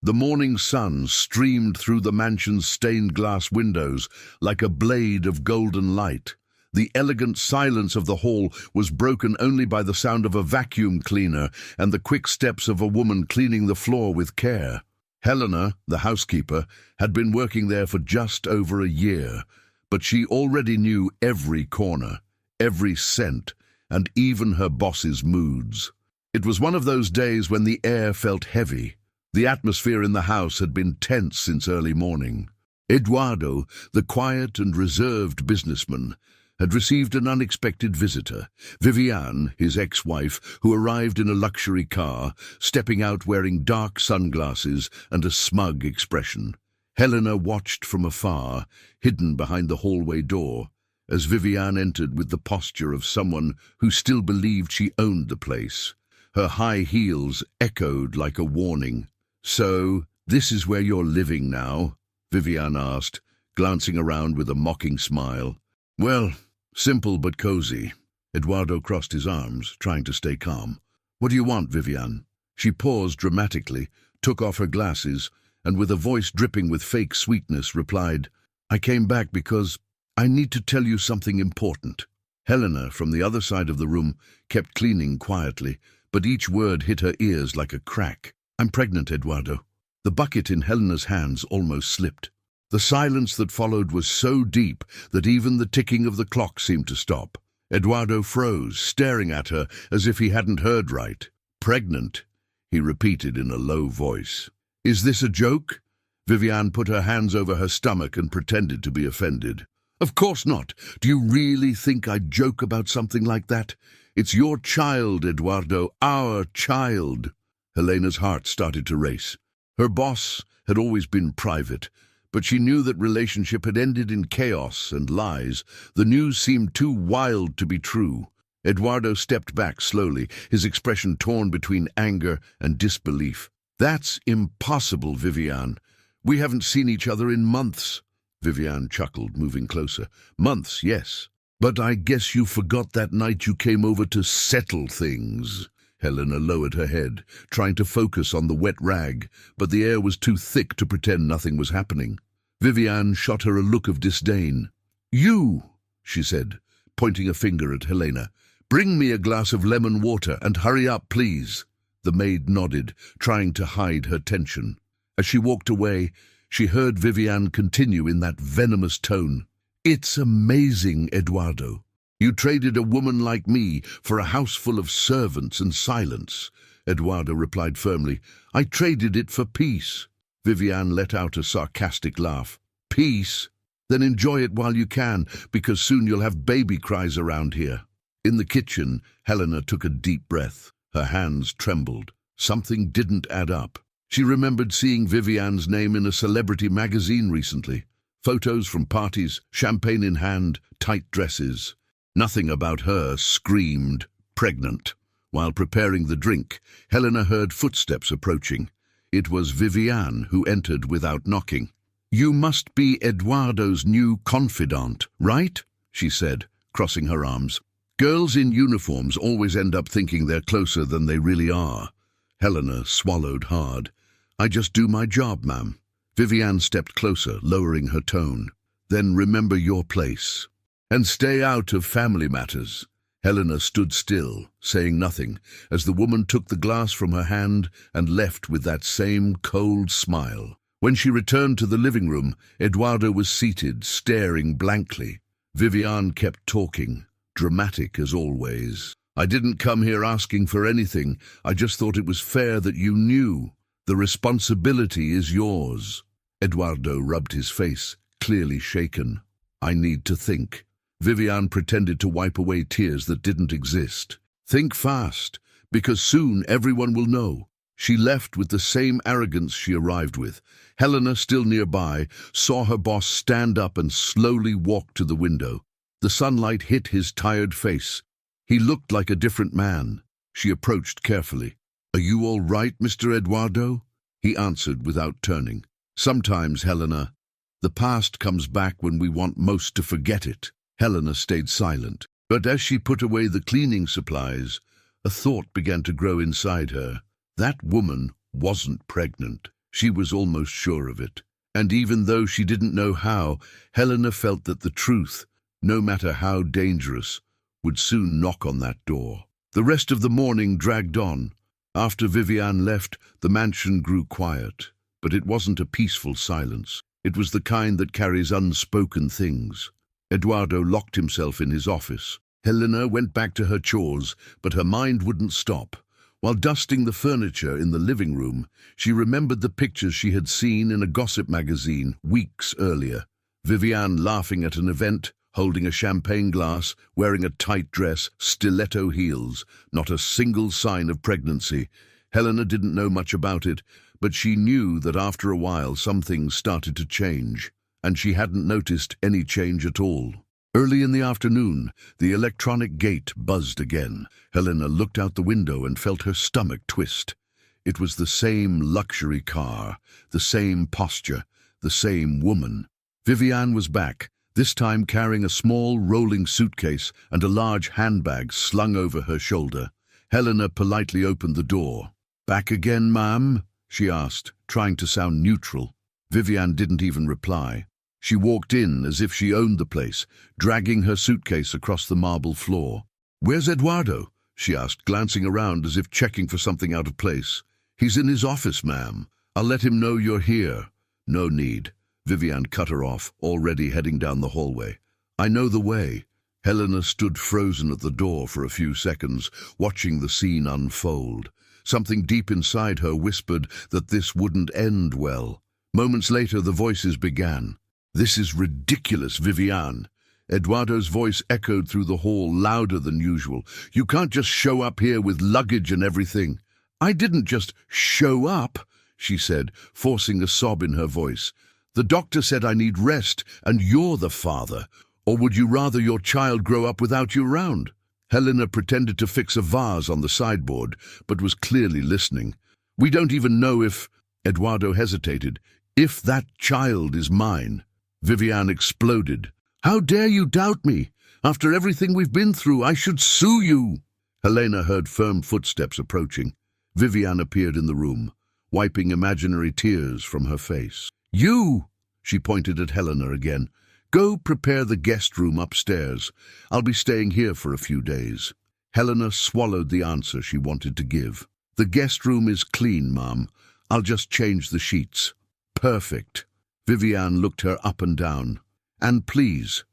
The morning sun streamed through the mansion's stained glass windows like a blade of golden light. The elegant silence of the hall was broken only by the sound of a vacuum cleaner and the quick steps of a woman cleaning the floor with care. Helena, the housekeeper, had been working there for just over a year, but she already knew every corner, every scent, and even her boss's moods. It was one of those days when the air felt heavy. The atmosphere in the house had been tense since early morning. Eduardo, the quiet and reserved businessman, had received an unexpected visitor, Viviane, his ex-wife, who arrived in a luxury car, stepping out wearing dark sunglasses and a smug expression. Helena watched from afar, hidden behind the hallway door, as Viviane entered with the posture of someone who still believed she owned the place. Her high heels echoed like a warning. "So, this is where you're living now?" Viviane asked, glancing around with a mocking smile. "Well, simple but cozy." Eduardo crossed his arms, trying to stay calm. "What do you want, Viviane?" She paused dramatically, took off her glasses, and with a voice dripping with fake sweetness replied, "I came back because I need to tell you something important." Helena, from the other side of the room, kept cleaning quietly, but each word hit her ears like a crack. "I'm pregnant, Eduardo." The bucket in Helena's hands almost slipped. The silence that followed was so deep that even the ticking of the clock seemed to stop. Eduardo froze, staring at her as if he hadn't heard right. "Pregnant," he repeated in a low voice. "Is this a joke?" Viviane put her hands over her stomach and pretended to be offended. "Of course not. Do you really think I'd joke about something like that? It's your child, Eduardo, our child." Helena's heart started to race. Her boss had always been private, but she knew that relationship had ended in chaos and lies. The news seemed too wild to be true. Eduardo stepped back slowly, his expression torn between anger and disbelief. "That's impossible, Viviane. We haven't seen each other in months." Viviane chuckled, moving closer. "Months, yes. But I guess you forgot that night you came over to settle things." Helena lowered her head, trying to focus on the wet rag, but the air was too thick to pretend nothing was happening. Viviane shot her a look of disdain. "You," she said, pointing a finger at Helena, "bring me a glass of lemon water and hurry up, please." The maid nodded, trying to hide her tension. As she walked away, she heard Viviane continue in that venomous tone. "It's amazing, Eduardo. You traded a woman like me for a house full of servants and silence." Eduardo replied firmly, "I traded it for peace." Viviane let out a sarcastic laugh. "Peace? Then enjoy it while you can, because soon you'll have baby cries around here." In the kitchen, Helena took a deep breath. Her hands trembled. Something didn't add up. She remembered seeing Viviane's name in a celebrity magazine recently. Photos from parties, champagne in hand, tight dresses. Nothing about her screamed pregnant. While preparing the drink, Helena heard footsteps approaching. It was Viviane who entered without knocking. "You must be Eduardo's new confidant, right?" she said, crossing her arms. "Girls in uniforms always end up thinking they're closer than they really are." Helena swallowed hard. "I just do my job, ma'am." Viviane stepped closer, lowering her tone. "Then remember your place. And stay out of family matters." Helena stood still, saying nothing, as the woman took the glass from her hand and left with that same cold smile. When she returned to the living room, Eduardo was seated, staring blankly. Viviane kept talking, dramatic as always. "I didn't come here asking for anything. I just thought it was fair that you knew. The responsibility is yours." Eduardo rubbed his face, clearly shaken. "I need to think." Viviane pretended to wipe away tears that didn't exist. "Think fast, because soon everyone will know." She left with the same arrogance she arrived with. Helena, still nearby, saw her boss stand up and slowly walk to the window. The sunlight hit his tired face. He looked like a different man. She approached carefully. "Are you all right, Mr. Eduardo?" He answered without turning. "Sometimes, Helena, the past comes back when we want most to forget it." Helena stayed silent, but as she put away the cleaning supplies, a thought began to grow inside her. That woman wasn't pregnant. She was almost sure of it. And even though she didn't know how, Helena felt that the truth, no matter how dangerous, would soon knock on that door. The rest of the morning dragged on. After Viviane left, the mansion grew quiet. But it wasn't a peaceful silence. It was the kind that carries unspoken things. Eduardo locked himself in his office. Helena went back to her chores, but her mind wouldn't stop. While dusting the furniture in the living room, she remembered the pictures she had seen in a gossip magazine weeks earlier. Viviane laughing at an event, holding a champagne glass, wearing a tight dress, stiletto heels, not a single sign of pregnancy. Helena didn't know much about it, but she knew that after a while some things started to change, and she hadn't noticed any change at all. Early in the afternoon, the electronic gate buzzed again. Helena looked out the window and felt her stomach twist. It was the same luxury car, the same posture, the same woman. Viviane was back, this time carrying a small rolling suitcase and a large handbag slung over her shoulder. Helena politely opened the door. "Back again, ma'am?" she asked, trying to sound neutral. Viviane didn't even reply. She walked in as if she owned the place, dragging her suitcase across the marble floor. "Where's Eduardo?" she asked, glancing around as if checking for something out of place. "He's in his office, ma'am. I'll let him know you're here." "No need." Viviane cut her off, already heading down the hallway. "I know the way." Helena stood frozen at the door for a few seconds, watching the scene unfold. Something deep inside her whispered that this wouldn't end well. Moments later, the voices began. "This is ridiculous, Viviane." Eduardo's voice echoed through the hall, louder than usual. "You can't just show up here with luggage and everything." "I didn't just show up," she said, forcing a sob in her voice. "The doctor said I need rest, and you're the father. Or would you rather your child grow up without you around?" Helena pretended to fix a vase on the sideboard, but was clearly listening. "We don't even know if—" Eduardo hesitated. "If that child is mine." Viviane exploded. "How dare you doubt me? After everything we've been through, I should sue you." Helena heard firm footsteps approaching. Viviane appeared in the room, wiping imaginary tears from her face. "You!" She pointed at Helena again. "Go prepare the guest room upstairs. I'll be staying here for a few days." Helena swallowed the answer she wanted to give. "The guest room is clean, ma'am. I'll just change the sheets." "Perfect." Viviane looked her up and down. "And please,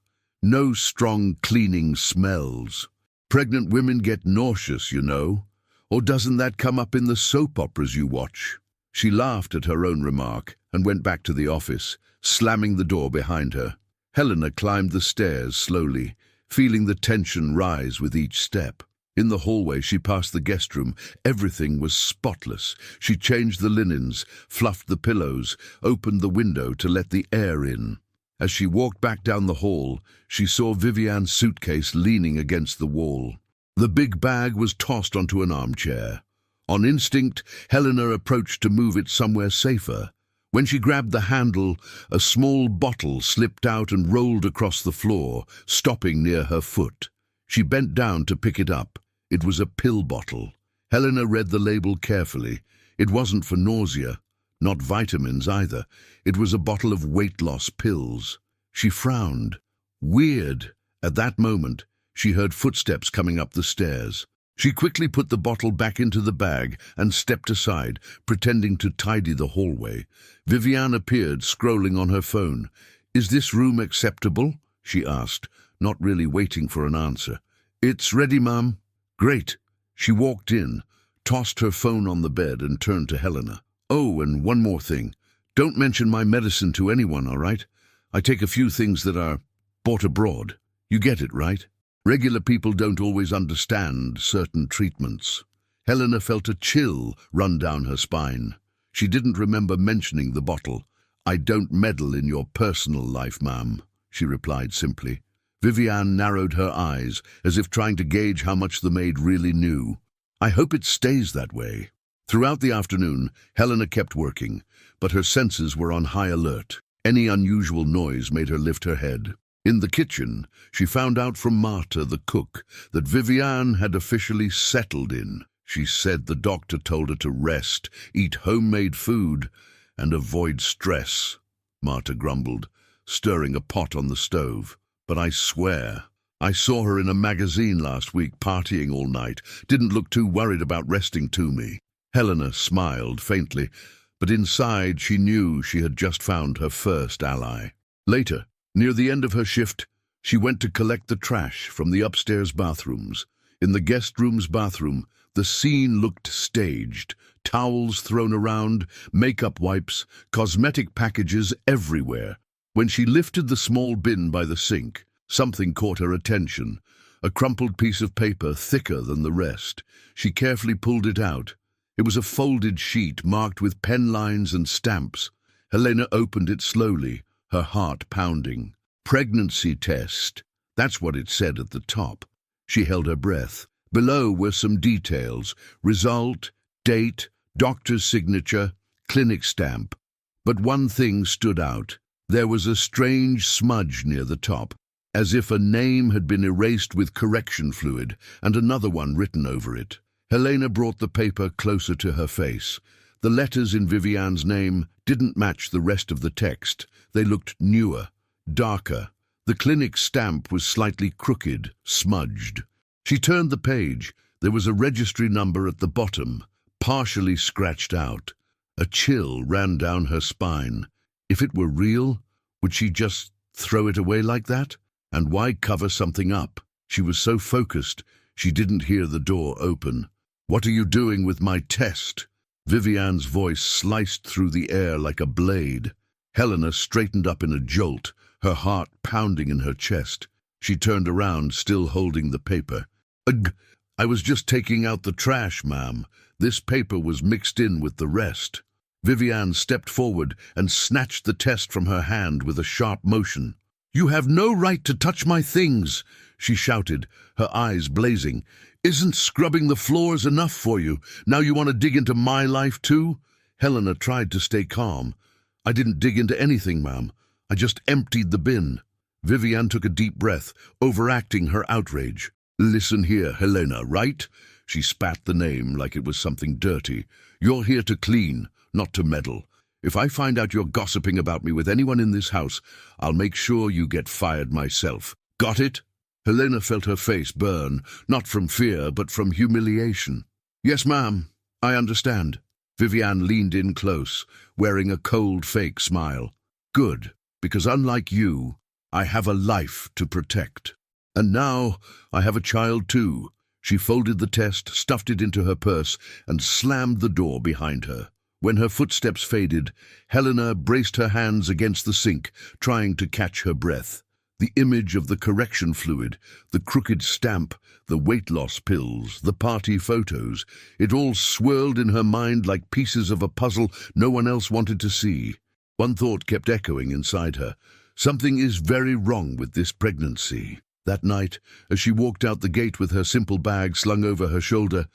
no strong cleaning smells. Pregnant women get nauseous, you know. Or doesn't that come up in the soap operas you watch?" She laughed at her own remark and went back to the office, slamming the door behind her. Helena climbed the stairs slowly, feeling the tension rise with each step. In the hallway, she passed the guest room. Everything was spotless. She changed the linens, fluffed the pillows, opened the window to let the air in. As she walked back down the hall, she saw Viviane's suitcase leaning against the wall. The big bag was tossed onto an armchair. On instinct, Helena approached to move it somewhere safer. When she grabbed the handle, a small bottle slipped out and rolled across the floor, stopping near her foot. She bent down to pick it up. It was a pill bottle. Helena read the label carefully. It wasn't for nausea, not vitamins either. It was a bottle of weight loss pills. She frowned. Weird. At that moment, she heard footsteps coming up the stairs. She quickly put the bottle back into the bag and stepped aside, pretending to tidy the hallway. Viviane appeared, scrolling on her phone. "Is this room acceptable?" she asked, not really waiting for an answer. "It's ready, ma'am." "Great." She walked in, tossed her phone on the bed and turned to Helena. "Oh, and one more thing. Don't mention my medicine to anyone, all right? I take a few things that are bought abroad. You get it, right? Regular people don't always understand certain treatments." Helena felt a chill run down her spine. She didn't remember mentioning the bottle. "I don't meddle in your personal life, ma'am," she replied simply. Viviane narrowed her eyes, as if trying to gauge how much the maid really knew. "I hope it stays that way." Throughout the afternoon, Helena kept working, but her senses were on high alert. Any unusual noise made her lift her head. In the kitchen, she found out from Marta, the cook, that Viviane had officially settled in. She said the doctor told her to rest, eat homemade food, And avoid stress, Marta grumbled, stirring a pot on the stove. But I swear, I saw her in a magazine last week partying all night. Didn't look too worried about resting to me. Helena smiled faintly, but inside she knew she had just found her first ally. Later, near the end of her shift, she went to collect the trash from the upstairs bathrooms. In the guest room's bathroom, the scene looked staged. Towels thrown around, makeup wipes, cosmetic packages everywhere. When she lifted the small bin by the sink, something caught her attention. A crumpled piece of paper thicker than the rest. She carefully pulled it out. It was a folded sheet marked with pen lines and stamps. Helena opened it slowly, her heart pounding. Pregnancy test. That's what it said at the top. She held her breath. Below were some details. Result, date, doctor's signature, clinic stamp. But one thing stood out. There was a strange smudge near the top, as if a name had been erased with correction fluid and another one written over it. Helena brought the paper closer to her face. The letters in Vivian's name didn't match the rest of the text. They looked newer, darker. The clinic stamp was slightly crooked, smudged. She turned the page. There was a registry number at the bottom, partially scratched out. A chill ran down her spine. If it were real, would she just throw it away like that? And why cover something up? She was so focused, she didn't hear the door open. "What are you doing with my test?" Vivian's voice sliced through the air like a blade. Helena straightened up in a jolt, her heart pounding in her chest. She turned around, still holding the paper. "Ugh, I was just taking out the trash, ma'am. This paper was mixed in with the rest." Vivian stepped forward and snatched the test from her hand with a sharp motion. "You have no right to touch my things," she shouted, her eyes blazing. "Isn't scrubbing the floors enough for you? Now you want to dig into my life too?" Helena tried to stay calm. "I didn't dig into anything, ma'am. I just emptied the bin." Vivian took a deep breath, overacting her outrage. "Listen here, Helena, right?" She spat the name like it was something dirty. "You're here to clean, not to meddle. If I find out you're gossiping about me with anyone in this house, I'll make sure you get fired myself. Got it?" Helena felt her face burn, not from fear, but from humiliation. "Yes, ma'am, I understand." Vivian leaned in close, wearing a cold, fake smile. "Good, because unlike you, I have a life to protect. And now I have a child too." She folded the test, stuffed it into her purse, and slammed the door behind her. When her footsteps faded, Helena braced her hands against the sink, trying to catch her breath. The image of the correction fluid, the crooked stamp, the weight loss pills, the party photos, it all swirled in her mind like pieces of a puzzle no one else wanted to see. One thought kept echoing inside her. Something is very wrong with this pregnancy. That night, as she walked out the gate with her simple bag slung over her shoulder,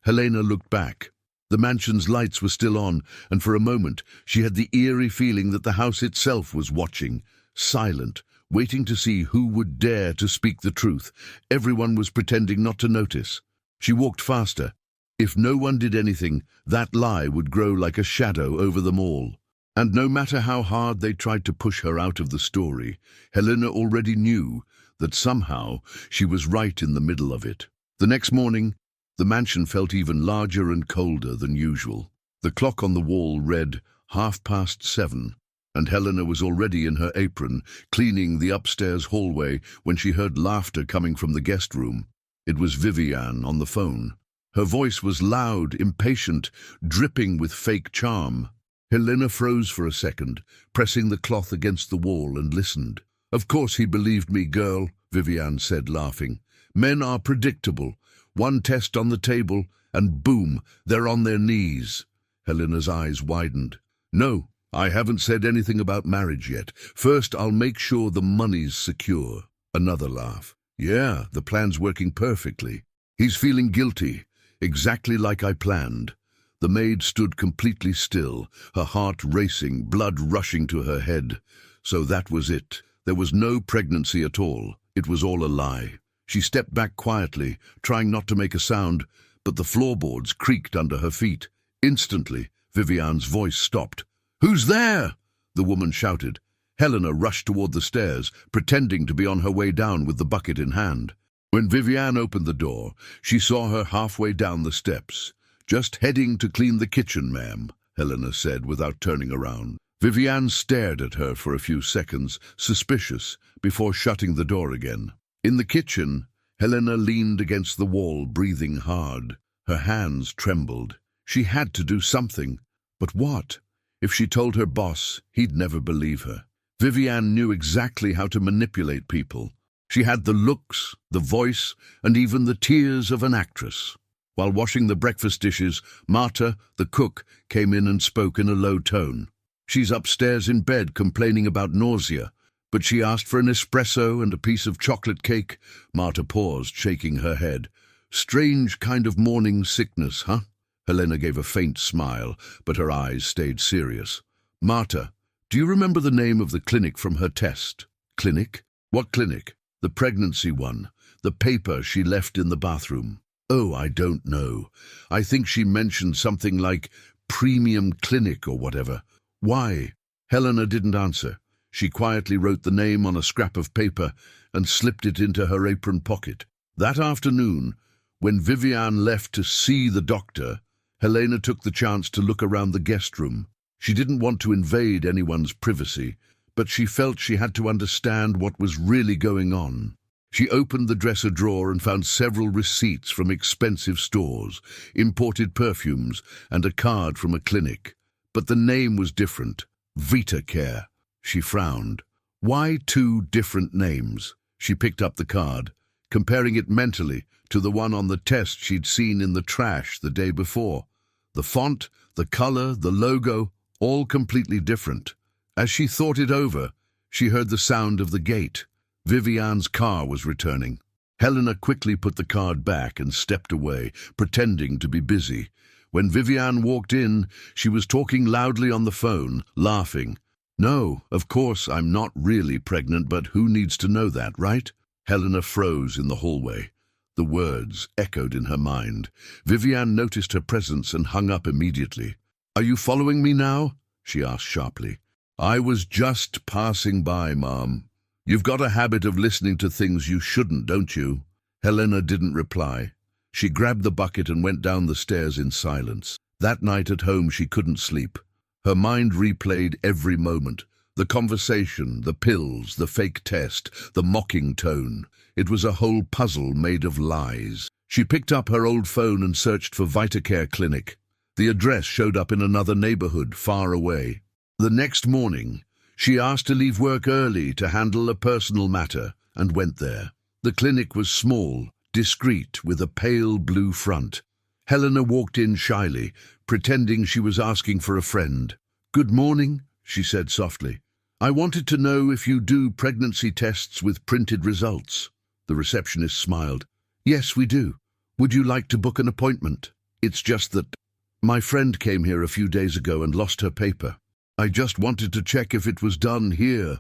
Helena looked back. The mansion's lights were still on, and for a moment she had the eerie feeling that the house itself was watching, silent, waiting to see who would dare to speak the truth. Everyone was pretending not to notice. She walked faster. If no one did anything, that lie would grow like a shadow over them all. And no matter how hard they tried to push her out of the story, Helena already knew that somehow she was right in the middle of it. The next morning, the mansion felt even larger and colder than usual. The clock on the wall read 7:30, and Helena was already in her apron, cleaning the upstairs hallway when she heard laughter coming from the guest room. It was Vivian on the phone. Her voice was loud, impatient, dripping with fake charm. Helena froze for a second, pressing the cloth against the wall, and listened. "Of course he believed me, girl," Vivian said, laughing. "Men are predictable. One test on the table, and boom, they're on their knees." Helena's eyes widened. "No, I haven't said anything about marriage yet. First, I'll make sure the money's secure." Another laugh. "Yeah, the plan's working perfectly. He's feeling guilty, exactly like I planned." The maid stood completely still, her heart racing, blood rushing to her head. So that was it. There was no pregnancy at all. It was all a lie. She stepped back quietly, trying not to make a sound, but the floorboards creaked under her feet. Instantly, Vivian's voice stopped. "Who's there?" the woman shouted. Helena rushed toward the stairs, pretending to be on her way down with the bucket in hand. When Vivian opened the door, she saw her halfway down the steps. "Just heading to clean the kitchen, ma'am," Helena said without turning around. Vivian stared at her for a few seconds, suspicious, before shutting the door again. In the kitchen, Helena leaned against the wall, breathing hard. Her hands trembled. She had to do something. But what? If she told her boss, he'd never believe her. Vivian knew exactly how to manipulate people. She had the looks, the voice, and even the tears of an actress. While washing the breakfast dishes, Marta, the cook, came in and spoke in a low tone. "She's upstairs in bed complaining about nausea, but she asked for an espresso and a piece of chocolate cake." Marta paused, shaking her head. "Strange kind of morning sickness, huh?" Helena gave a faint smile, but her eyes stayed serious. "Marta, do you remember the name of the clinic from her test?" "Clinic? What clinic?" "The pregnancy one. The paper she left in the bathroom." "Oh, I don't know. I think she mentioned something like premium clinic or whatever." "Why?" Helena didn't answer. She quietly wrote the name on a scrap of paper and slipped it into her apron pocket. That afternoon, when Vivian left to see the doctor, Helena took the chance to look around the guest room. She didn't want to invade anyone's privacy, but she felt she had to understand what was really going on. She opened the dresser drawer and found several receipts from expensive stores, imported perfumes, and a card from a clinic. But the name was different. VitaCare. She frowned. Why two different names? She picked up the card, comparing it mentally to the one on the test she'd seen in the trash the day before. The font, the color, the logo, all completely different. As she thought it over, she heard the sound of the gate. Vivian's car was returning. Helena quickly put the card back and stepped away, pretending to be busy. When Vivian walked in, she was talking loudly on the phone, laughing. "No, of course, I'm not really pregnant, but who needs to know that, right?" Helena froze in the hallway. The words echoed in her mind. Vivian noticed her presence and hung up immediately. "Are you following me now?" she asked sharply. "I was just passing by, Mom. You've got a habit of listening to things you shouldn't, don't you?" Helena didn't reply. She grabbed the bucket and went down the stairs in silence. That night at home she couldn't sleep. Her mind replayed every moment. The conversation, the pills, the fake test, the mocking tone. It was a whole puzzle made of lies. She picked up her old phone and searched for VitaCare Clinic. The address showed up in another neighborhood, far away. The next morning, she asked to leave work early to handle a personal matter, and went there. The clinic was small, discreet, with a pale blue front. Helena walked in shyly, pretending she was asking for a friend. "Good morning," she said softly. "I wanted to know if you do pregnancy tests with printed results." The receptionist smiled. "Yes, we do. Would you like to book an appointment? It's just that my friend came here a few days ago and lost her paper. I just wanted to check if it was done here."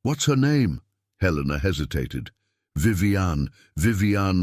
"What's her name?" Helena hesitated. Vivian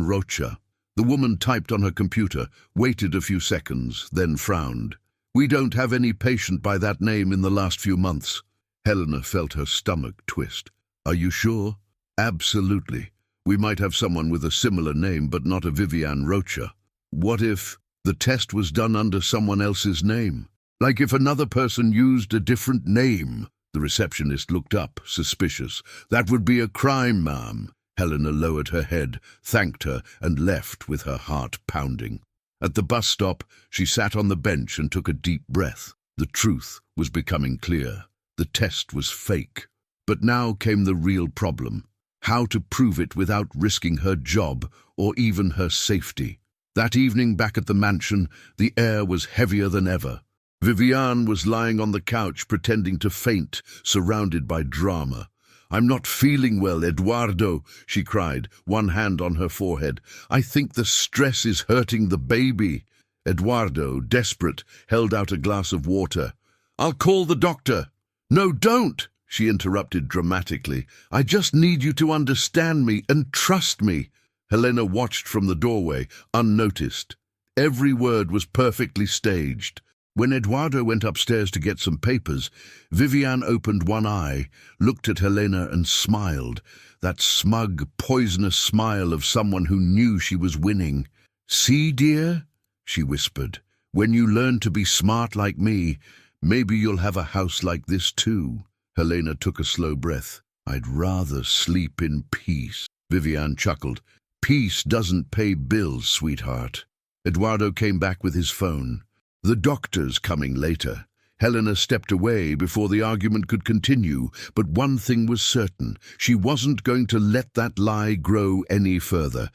Rocha." The woman typed on her computer, waited a few seconds, then frowned. "We don't have any patient by that name in the last few months." Helena felt her stomach twist. "Are you sure?" "Absolutely. We might have someone with a similar name, but not a Vivian Rocha." "What if the test was done under someone else's name? Like if another person used a different name?" The receptionist looked up, suspicious. "That would be a crime, ma'am." Helena lowered her head, thanked her, and left with her heart pounding. At the bus stop, she sat on the bench and took a deep breath. The truth was becoming clear. The test was fake. But now came the real problem. How to prove it without risking her job or even her safety. That evening back at the mansion, the air was heavier than ever. Vivian was lying on the couch pretending to faint, surrounded by drama. "I'm not feeling well, Eduardo," she cried, one hand on her forehead. "I think the stress is hurting the baby." Eduardo, desperate, held out a glass of water. "I'll call the doctor." "No, don't," she interrupted dramatically. "I just need you to understand me and trust me." Helena watched from the doorway, unnoticed. Every word was perfectly staged. When Eduardo went upstairs to get some papers, Vivian opened one eye, looked at Helena and smiled, that smug, poisonous smile of someone who knew she was winning. "See, dear," she whispered, "when you learn to be smart like me, maybe you'll have a house like this too." Helena took a slow breath. "I'd rather sleep in peace." Vivian chuckled. "Peace doesn't pay bills, sweetheart." Eduardo came back with his phone. "The doctor's coming later." Helena stepped away before the argument could continue, but one thing was certain. She wasn't going to let that lie grow any further.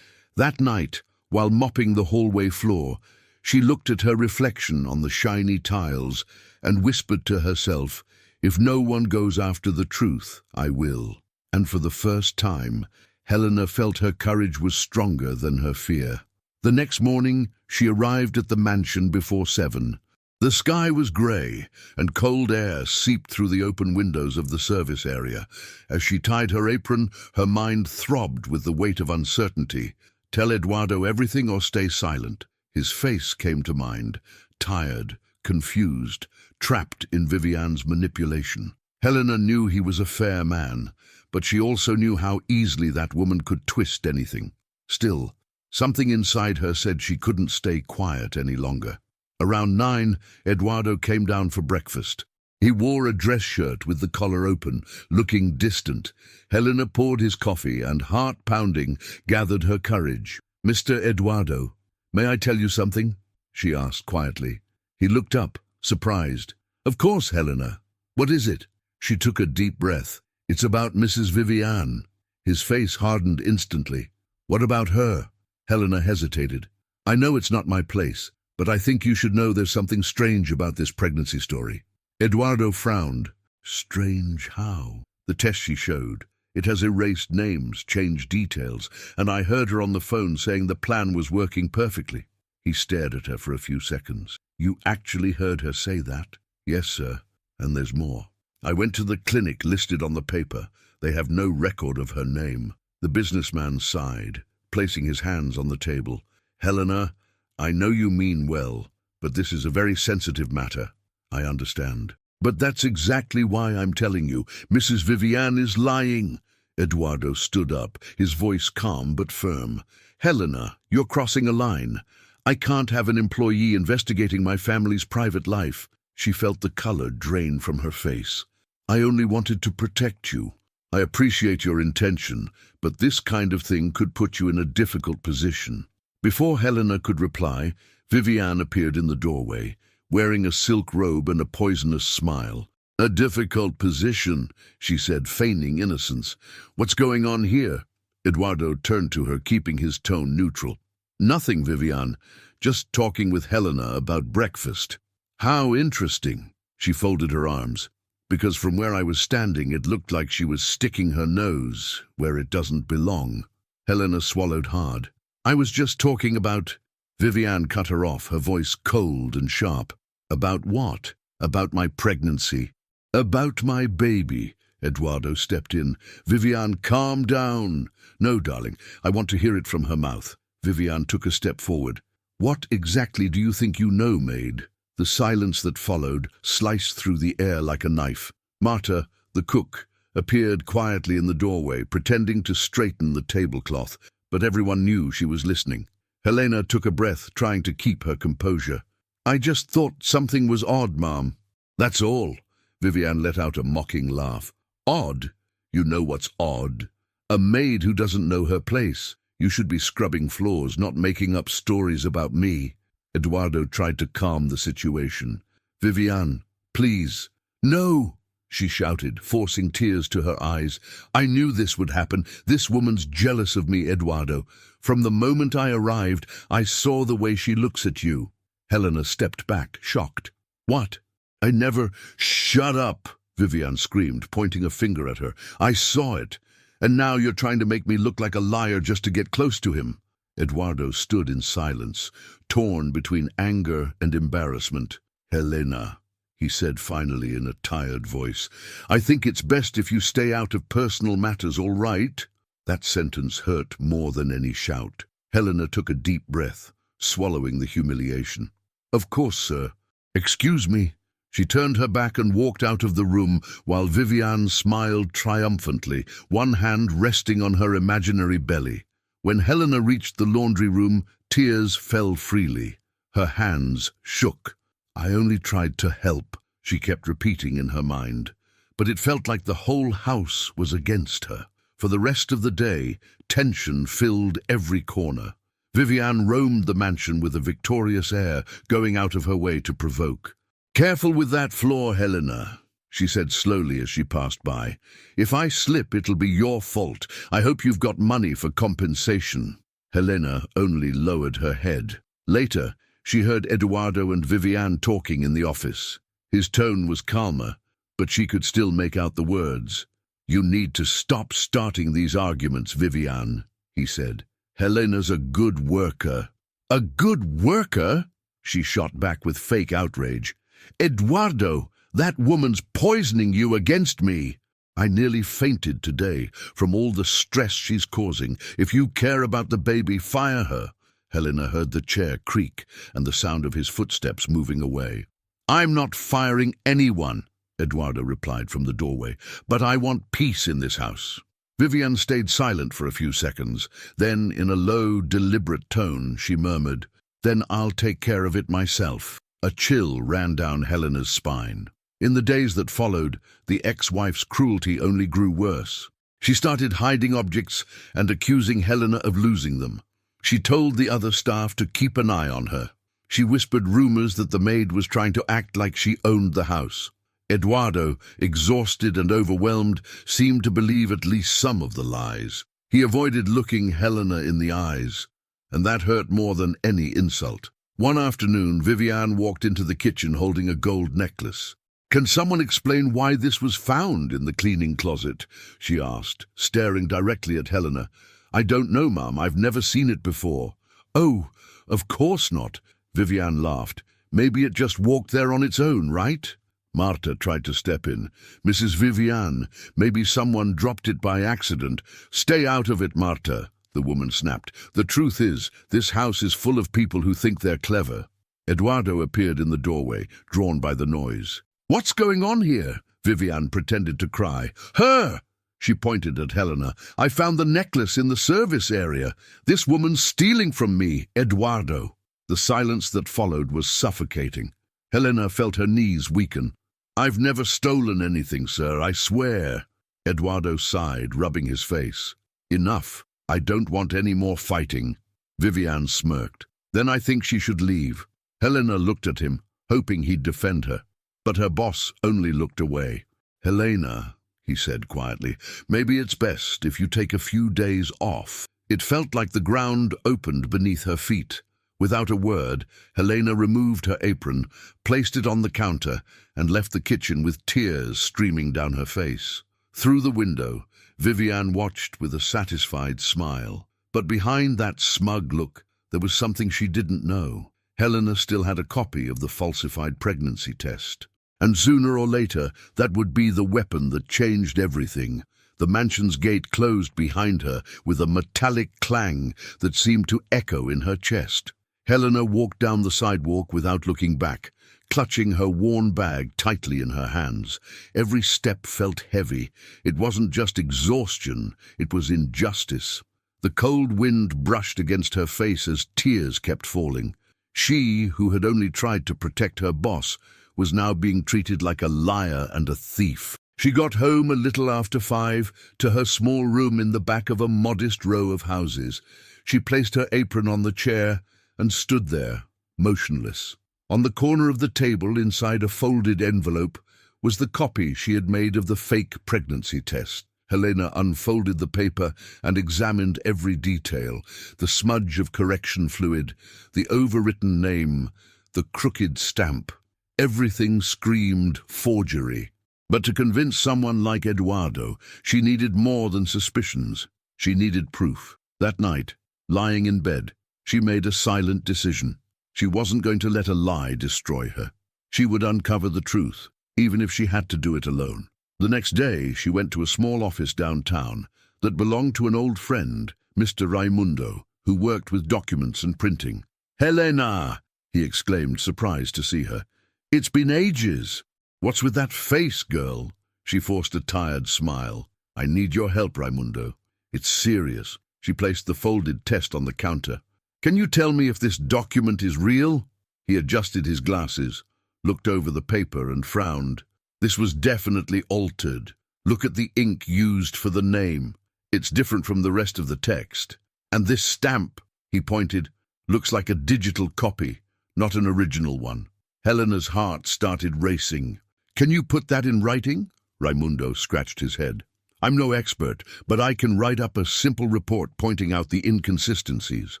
That night, while mopping the hallway floor, she looked at her reflection on the shiny tiles and whispered to herself, "If no one goes after the truth, I will." And for the first time, Helena felt her courage was stronger than her fear. The next morning, she arrived at the mansion before 7. The sky was grey, and cold air seeped through the open windows of the service area. As she tied her apron, her mind throbbed with the weight of uncertainty. Tell Eduardo everything or stay silent. His face came to mind, tired, confused, trapped in Vivian's manipulation. Helena knew he was a fair man, but she also knew how easily that woman could twist anything. Still, something inside her said she couldn't stay quiet any longer. Around 9, Eduardo came down for breakfast. He wore a dress shirt with the collar open, looking distant. Helena poured his coffee and, heart-pounding, gathered her courage. "Mr. Eduardo, may I tell you something?" she asked quietly. He looked up, surprised. "Of course, Helena. What is it?" She took a deep breath. "It's about Mrs. Vivian." His face hardened instantly. "What about her?" Helena hesitated. "I know it's not my place, but I think you should know there's something strange about this pregnancy story." Eduardo frowned. "Strange how?" "The test she showed. It has erased names, changed details, and I heard her on the phone saying the plan was working perfectly." He stared at her for a few seconds. "You actually heard her say that?" "Yes, sir. And there's more. I went to the clinic listed on the paper. They have no record of her name." The businessman sighed, placing his hands on the table. "Helena, I know you mean well, but this is a very sensitive matter. I understand. But that's exactly why I'm telling you. Mrs. Vivian is lying." Eduardo stood up, his voice calm but firm. "Helena, you're crossing a line. I can't have an employee investigating my family's private life." She felt the color drain from her face. "I only wanted to protect you. I appreciate your intention, but this kind of thing could put you in a difficult position." Before Helena could reply, Vivian appeared in the doorway, wearing a silk robe and a poisonous smile. "A difficult position," she said, feigning innocence. "What's going on here?" Eduardo turned to her, keeping his tone neutral. "Nothing, Vivian. Just talking with Helena about breakfast." "How interesting." She folded her arms. "Because from where I was standing, it looked like she was sticking her nose where it doesn't belong." Helena swallowed hard. "I was just talking about—" Vivian cut her off, her voice cold and sharp. "About what?" "About my pregnancy." "About my baby." Eduardo stepped in. "Vivian, calm down." "No, darling, I want to hear it from her mouth." Vivian took a step forward. "What exactly do you think you know, maid?" The silence that followed sliced through the air like a knife. Marta, the cook, appeared quietly in the doorway, pretending to straighten the tablecloth, but everyone knew she was listening. Helena took a breath, trying to keep her composure. "I just thought something was odd, Mom." "That's all." Vivian let out a mocking laugh. "Odd? You know what's odd? A maid who doesn't know her place. You should be scrubbing floors, not making up stories about me." Eduardo tried to calm the situation. "Vivian, please." "No!" she shouted, forcing tears to her eyes. "I knew this would happen. This woman's jealous of me, Eduardo. From the moment I arrived, I saw the way she looks at you." Helena stepped back, shocked. "What? I never—" "Shut up!" Vivian screamed, pointing a finger at her. "I saw it. And now you're trying to make me look like a liar just to get close to him." Eduardo stood in silence, torn between anger and embarrassment. "Helena," he said finally in a tired voice, "I think it's best if you stay out of personal matters, all right?" That sentence hurt more than any shout. Helena took a deep breath, swallowing the humiliation. "Of course, sir." "Excuse me." She turned her back and walked out of the room while Vivian smiled triumphantly, one hand resting on her imaginary belly. When Helena reached the laundry room, tears fell freely. Her hands shook. "I only tried to help," she kept repeating in her mind. But it felt like the whole house was against her. For the rest of the day, tension filled every corner. Vivian roamed the mansion with a victorious air, going out of her way to provoke. "Careful with that floor, Helena," she said slowly as she passed by. "If I slip, it'll be your fault. I hope you've got money for compensation." Helena only lowered her head. Later, she heard Eduardo and Vivian talking in the office. His tone was calmer, but she could still make out the words. "You need to stop starting these arguments, Vivian," he said. "Helena's a good worker." "A good worker?" she shot back with fake outrage. "Eduardo, that woman's poisoning you against me." "I nearly fainted today from all the stress she's causing. If you care about the baby, fire her." Helena heard the chair creak and the sound of his footsteps moving away. "I'm not firing anyone," Eduardo replied from the doorway, "but I want peace in this house." Vivian stayed silent for a few seconds. Then, in a low, deliberate tone, she murmured, "Then I'll take care of it myself." A chill ran down Helena's spine. In the days that followed, the ex-wife's cruelty only grew worse. She started hiding objects and accusing Helena of losing them. She told the other staff to keep an eye on her. She whispered rumors that the maid was trying to act like she owned the house. Eduardo, exhausted and overwhelmed, seemed to believe at least some of the lies. He avoided looking Helena in the eyes, and that hurt more than any insult. One afternoon, Vivian walked into the kitchen holding a gold necklace. "Can someone explain why this was found in the cleaning closet?" she asked, staring directly at Helena. "I don't know, Mum. I've never seen it before." "Oh, of course not," Vivian laughed. "Maybe it just walked there on its own, right?" Marta tried to step in. "Mrs. Vivian, maybe someone dropped it by accident." "Stay out of it, Marta," the woman snapped. "The truth is, this house is full of people who think they're clever." Eduardo appeared in the doorway, drawn by the noise. "What's going on here?" Vivian pretended to cry. "Her!" She pointed at Helena. "I found the necklace in the service area. This woman's stealing from me, Eduardo." The silence that followed was suffocating. Helena felt her knees weaken. "I've never stolen anything, sir, I swear." Eduardo sighed, rubbing his face. "Enough. I don't want any more fighting." Vivian smirked. "Then I think she should leave." Helena looked at him, hoping he'd defend her. But her boss only looked away. "Helena," he said quietly, "maybe it's best if you take a few days off." It felt like the ground opened beneath her feet. Without a word, Helena removed her apron, placed it on the counter, and left the kitchen with tears streaming down her face. Through the window, Vivian watched with a satisfied smile. But behind that smug look, there was something she didn't know. Helena still had a copy of the falsified pregnancy test. And sooner or later, that would be the weapon that changed everything. The mansion's gate closed behind her with a metallic clang that seemed to echo in her chest. Helena walked down the sidewalk without looking back, clutching her worn bag tightly in her hands. Every step felt heavy. It wasn't just exhaustion, it was injustice. The cold wind brushed against her face as tears kept falling. She, who had only tried to protect her boss, was now being treated like a liar and a thief. She got home a little after 5 to her small room in the back of a modest row of houses. She placed her apron on the chair and stood there, motionless. On the corner of the table, inside a folded envelope, was the copy she had made of the fake pregnancy test. Helena unfolded the paper and examined every detail: the smudge of correction fluid, the overwritten name, the crooked stamp. Everything screamed forgery. But to convince someone like Eduardo, she needed more than suspicions. She needed proof. That night, lying in bed, she made a silent decision. She wasn't going to let a lie destroy her. She would uncover the truth, even if she had to do it alone. The next day, she went to a small office downtown that belonged to an old friend, Mr. Raimundo, who worked with documents and printing. "Helena!" he exclaimed, surprised to see her. It's been ages. What's with that face, girl? She forced a tired smile. I need your help, Raimundo. It's serious. She placed the folded test on the counter. Can you tell me if this document is real? He adjusted his glasses, looked over the paper and frowned. This was definitely altered. Look at the ink used for the name. It's different from the rest of the text. And this stamp, he pointed, looks like a digital copy, not an original one. Helena's heart started racing. Can you put that in writing? Raimundo scratched his head. I'm no expert, but I can write up a simple report pointing out the inconsistencies.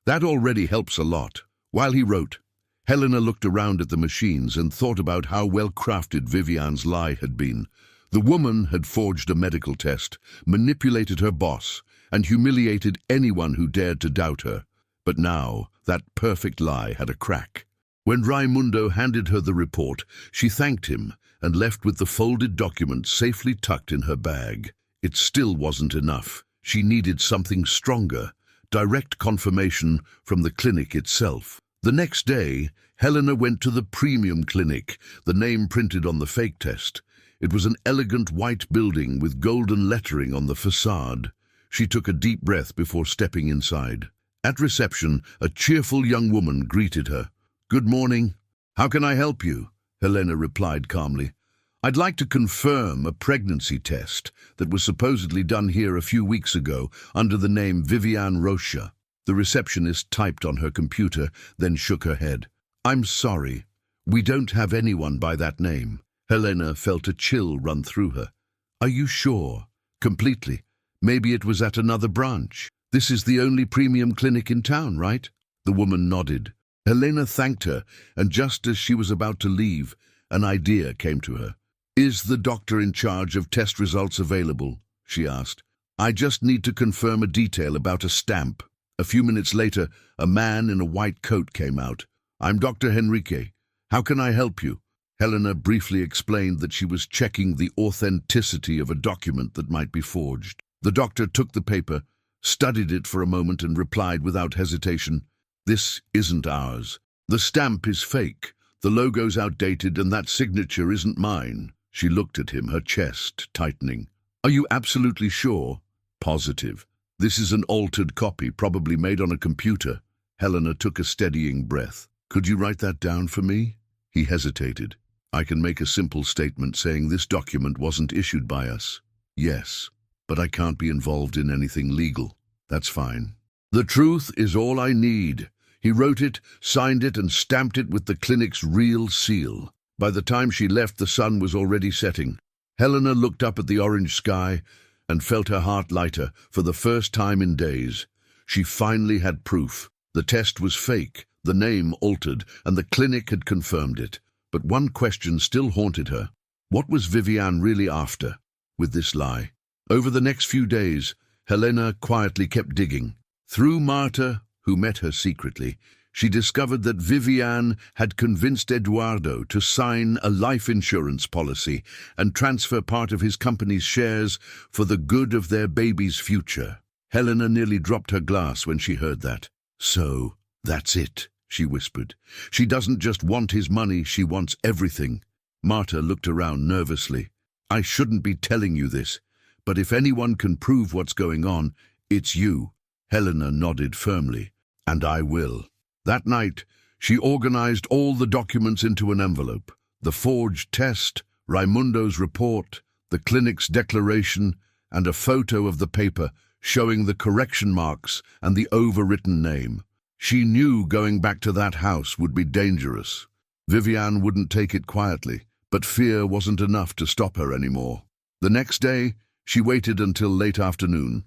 That already helps a lot. While he wrote, Helena looked around at the machines and thought about how well-crafted Vivian's lie had been. The woman had forged a medical test, manipulated her boss, and humiliated anyone who dared to doubt her. But now, that perfect lie had a crack. When Raimundo handed her the report, she thanked him and left with the folded document safely tucked in her bag. It still wasn't enough. She needed something stronger, direct confirmation from the clinic itself. The next day, Helena went to the premium clinic, the name printed on the fake test. It was an elegant white building with golden lettering on the facade. She took a deep breath before stepping inside. At reception, a cheerful young woman greeted her. Good morning. How can I help you? Helena replied calmly. I'd like to confirm a pregnancy test that was supposedly done here a few weeks ago under the name Vivian Rocha. The receptionist typed on her computer, then shook her head. I'm sorry. We don't have anyone by that name. Helena felt a chill run through her. Are you sure? Completely. Maybe it was at another branch. This is the only premium clinic in town, right? The woman nodded. Helena thanked her, and just as she was about to leave, an idea came to her. Is the doctor in charge of test results available? She asked. I just need to confirm a detail about a stamp. A few minutes later, a man in a white coat came out. I'm Dr. Henrique. How can I help you? Helena briefly explained that she was checking the authenticity of a document that might be forged. The doctor took the paper, studied it for a moment and replied without hesitation, This isn't ours. The stamp is fake. The logo's outdated and that signature isn't mine. She looked at him, her chest tightening. Are you absolutely sure? Positive. This is an altered copy, probably made on a computer. Helena took a steadying breath. Could you write that down for me? He hesitated. I can make a simple statement saying this document wasn't issued by us. Yes, but I can't be involved in anything legal. That's fine. The truth is all I need. He wrote it, signed it, and stamped it with the clinic's real seal. By the time she left, the sun was already setting. Helena looked up at the orange sky and felt her heart lighter for the first time in days. She finally had proof. The test was fake, the name altered, and the clinic had confirmed it. But one question still haunted her. What was Vivian really after with this lie? Over the next few days, Helena quietly kept digging. Through Marta, who met her secretly, she discovered that Vivian had convinced Eduardo to sign a life insurance policy and transfer part of his company's shares for the good of their baby's future. Helena nearly dropped her glass when she heard that. So, that's it, she whispered. She doesn't just want his money, she wants everything. Marta looked around nervously. I shouldn't be telling you this, but if anyone can prove what's going on, it's you. Helena nodded firmly. And I will. That night, she organized all the documents into an envelope. The forged test, Raimundo's report, the clinic's declaration, and a photo of the paper showing the correction marks and the overwritten name. She knew going back to that house would be dangerous. Vivian wouldn't take it quietly, but fear wasn't enough to stop her anymore. The next day, she waited until late afternoon,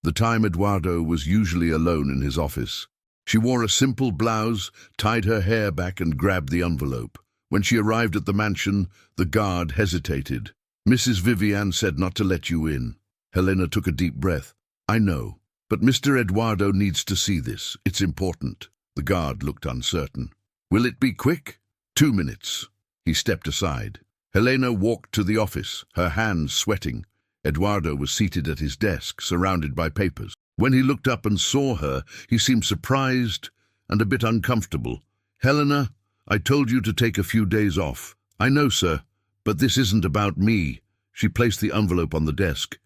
the time Eduardo was usually alone in his office. She wore a simple blouse, tied her hair back and grabbed the envelope. When she arrived at the mansion, the guard hesitated. Mrs. Vivian said not to let you in. Helena took a deep breath. I know, but Mr. Eduardo needs to see this. It's important. The guard looked uncertain. Will it be quick? 2 minutes. He stepped aside. Helena walked to the office, her hands sweating. Eduardo was seated at his desk, surrounded by papers. When he looked up and saw her, he seemed surprised and a bit uncomfortable. Helena, I told you to take a few days off. I know, sir, but this isn't about me. She placed the envelope on the desk.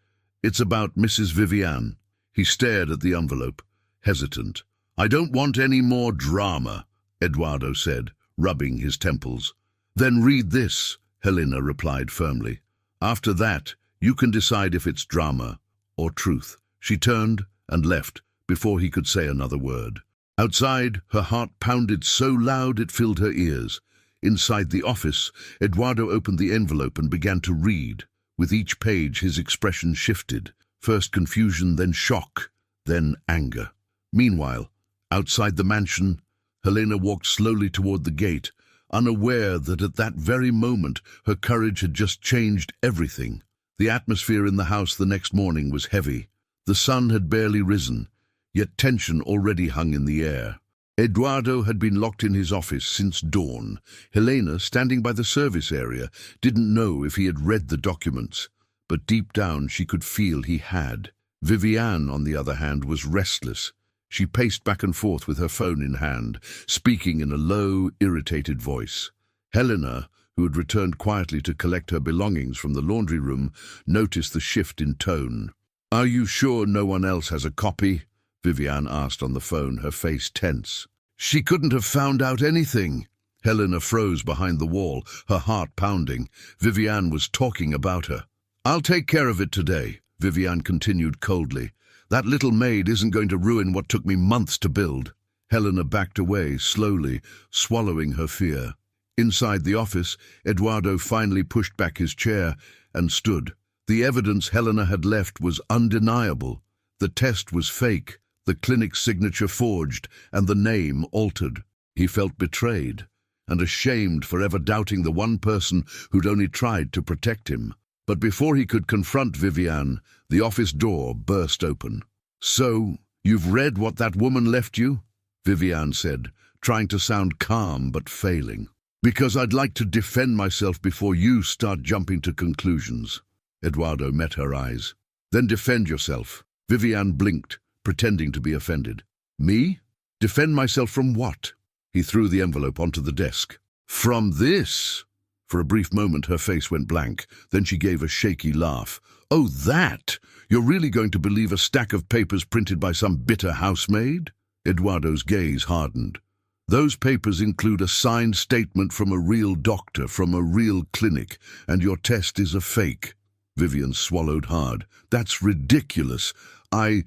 It's about Mrs. Vivian. He stared at the envelope, hesitant. I don't want any more drama, Eduardo said, rubbing his temples. Then read this, Helena replied firmly. After that, you can decide if it's drama or truth. She turned and left before he could say another word. Outside, her heart pounded so loud it filled her ears. Inside the office, Eduardo opened the envelope and began to read. With each page, his expression shifted. First confusion, then shock, then anger. Meanwhile, outside the mansion, Helena walked slowly toward the gate, unaware that at that very moment her courage had just changed everything. The atmosphere in the house the next morning was heavy. The sun had barely risen, yet tension already hung in the air. Eduardo had been locked in his office since dawn. Helena, standing by the service area, didn't know if he had read the documents, but deep down she could feel he had. Vivian, on the other hand, was restless. She paced back and forth with her phone in hand, speaking in a low, irritated voice. Helena, who had returned quietly to collect her belongings from the laundry room, noticed the shift in tone. "Are you sure no one else has a copy?" Vivian asked on the phone, her face tense. "She couldn't have found out anything." Helena froze behind the wall, her heart pounding. Vivian was talking about her. "I'll take care of it today," Vivian continued coldly. "That little maid isn't going to ruin what took me months to build." Helena backed away, slowly, swallowing her fear. Inside the office, Eduardo finally pushed back his chair and stood. The evidence Helena had left was undeniable. The test was fake, the clinic's signature forged, and the name altered. He felt betrayed and ashamed for ever doubting the one person who'd only tried to protect him. But before he could confront Vivian, the office door burst open. "So, you've read what that woman left you?" Vivian said, trying to sound calm but failing. "Because I'd like to defend myself before you start jumping to conclusions." Eduardo met her eyes. "Then defend yourself." Vivian blinked, pretending to be offended. "Me? Defend myself from what?" He threw the envelope onto the desk. "From this?" For a brief moment her face went blank, then she gave a shaky laugh. "Oh, that? You're really going to believe a stack of papers printed by some bitter housemaid?" Eduardo's gaze hardened. "Those papers include a signed statement from a real doctor, from a real clinic, and your test is a fake." Vivian swallowed hard. "That's ridiculous. I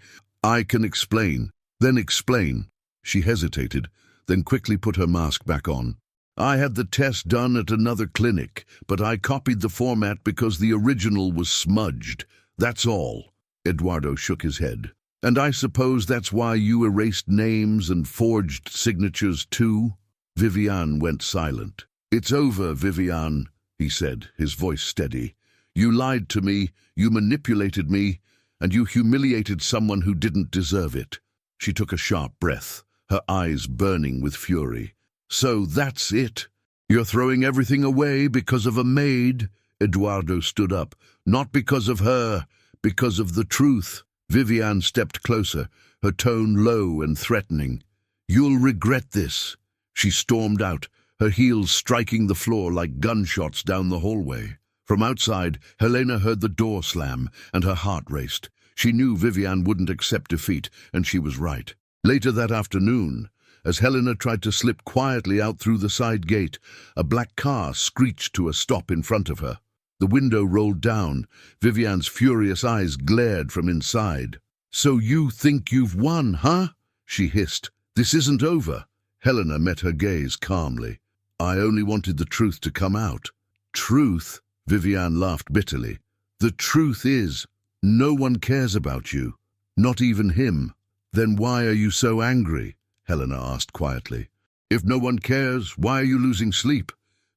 can explain." "Then explain." She hesitated, then quickly put her mask back on. "I had the test done at another clinic, but I copied the format because the original was smudged. That's all." Eduardo shook his head. "And I suppose that's why you erased names and forged signatures too?" Vivian went silent. "It's over, Vivian," he said, his voice steady. "You lied to me, you manipulated me, and you humiliated someone who didn't deserve it." She took a sharp breath, her eyes burning with fury. "So that's it? You're throwing everything away because of a maid?" Eduardo stood up. "Not because of her, because of the truth." Vivian stepped closer, her tone low and threatening. "You'll regret this." She stormed out, her heels striking the floor like gunshots down the hallway. From outside, Helena heard the door slam, and her heart raced. She knew Vivian wouldn't accept defeat, and she was right. Later that afternoon, as Helena tried to slip quietly out through the side gate, a black car screeched to a stop in front of her. The window rolled down. Vivian's furious eyes glared from inside. "So you think you've won, huh?" she hissed. "This isn't over." Helena met her gaze calmly. "I only wanted the truth to come out." "Truth?" Vivian laughed bitterly. "The truth is, no one cares about you. Not even him." "Then why are you so angry?" Helena asked quietly. "If no one cares, why are you losing sleep?"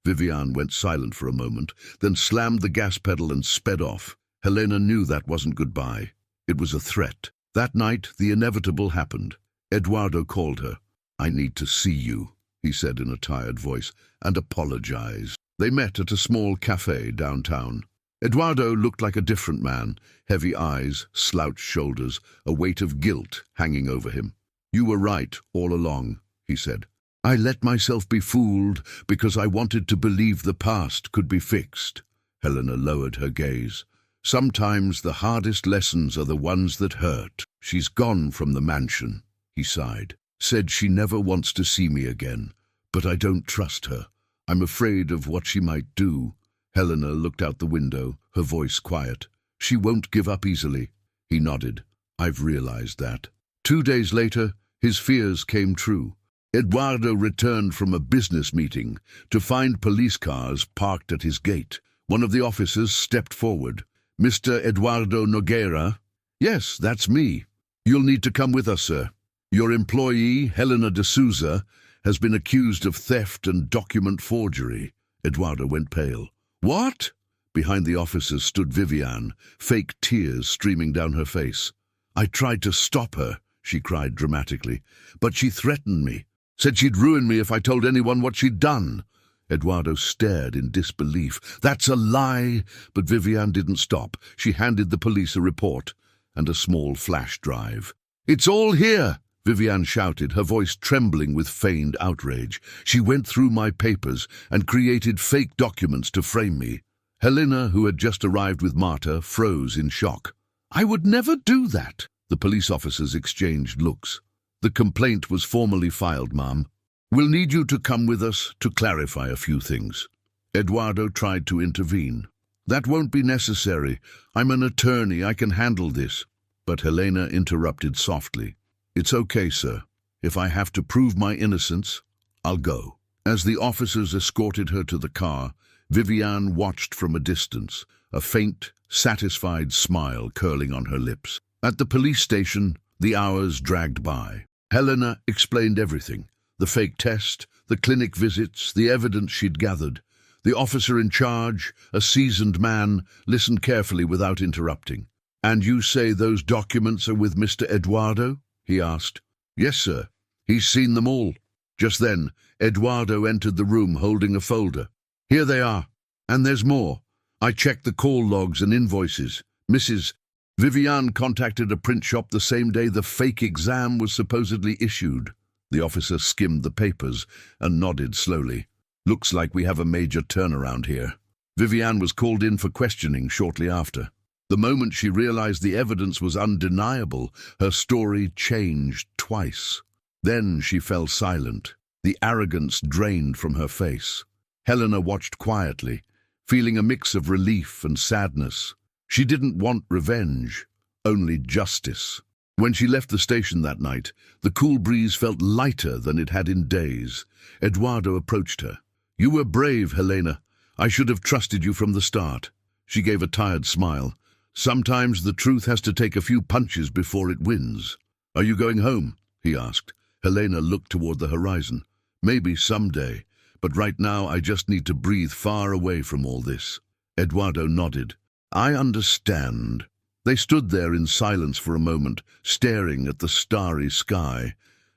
Vivian went silent for a moment, then slammed the gas pedal and sped off. Helena knew that wasn't goodbye. It was a threat. That night, the inevitable happened. Eduardo called her. "I need to see you," he said in a tired voice, "and apologize." They met at a small cafe downtown. Eduardo looked like a different man, heavy eyes, slouched shoulders, a weight of guilt hanging over him. "You were right all along," he said. I let myself be fooled because I wanted to believe the past could be fixed. Helena lowered her gaze. Sometimes the hardest lessons are the ones that hurt. She's gone from the mansion, he sighed. Said she never wants to see me again, but I don't trust her. I'm afraid of what she might do. Helena looked out the window, her voice quiet. She won't give up easily. He nodded. I've realized that. 2 days later, his fears came true. Eduardo returned from a business meeting to find police cars parked at his gate. One of the officers stepped forward. Mr. Eduardo Nogueira? Yes, that's me. You'll need to come with us, sir. Your employee, Helena de Souza, has been accused of theft and document forgery. Eduardo went pale. What? Behind the officers stood Viviane, fake tears streaming down her face. I tried to stop her, she cried dramatically, but she threatened me. Said she'd ruin me if I told anyone what she'd done. Eduardo stared in disbelief. That's a lie! But Viviane didn't stop. She handed the police a report and a small flash drive. It's all here! Viviane shouted, her voice trembling with feigned outrage. She went through my papers and created fake documents to frame me. Helena, who had just arrived with Marta, froze in shock. I would never do that! The police officers exchanged looks. The complaint was formally filed, ma'am. We'll need you to come with us to clarify a few things. Eduardo tried to intervene. That won't be necessary. I'm an attorney. I can handle this. But Helena interrupted softly. It's okay, sir. If I have to prove my innocence, I'll go. As the officers escorted her to the car, Viviane watched from a distance, a faint, satisfied smile curling on her lips. At the police station, the hours dragged by. Helena explained everything. The fake test, the clinic visits, the evidence she'd gathered. The officer in charge, a seasoned man, listened carefully without interrupting. And you say those documents are with Mr. Eduardo? He asked. Yes, sir. He's seen them all. Just then, Eduardo entered the room holding a folder. Here they are. And there's more. I checked the call logs and invoices. Mrs. Viviane contacted a print shop the same day the fake exam was supposedly issued. The officer skimmed the papers and nodded slowly. Looks like we have a major turnaround here. Viviane was called in for questioning shortly after. The moment she realized the evidence was undeniable, her story changed twice. Then she fell silent. The arrogance drained from her face. Helena watched quietly, feeling a mix of relief and sadness. She didn't want revenge, only justice. When she left the station that night, the cool breeze felt lighter than it had in days. Eduardo approached her. You were brave, Helena. I should have trusted you from the start. She gave a tired smile. Sometimes the truth has to take a few punches before it wins. Are you going home? He asked. Helena looked toward the horizon. Maybe someday, but right now I just need to breathe far away from all this. Eduardo nodded. I understand. They stood there in silence for a moment, staring at the starry sky.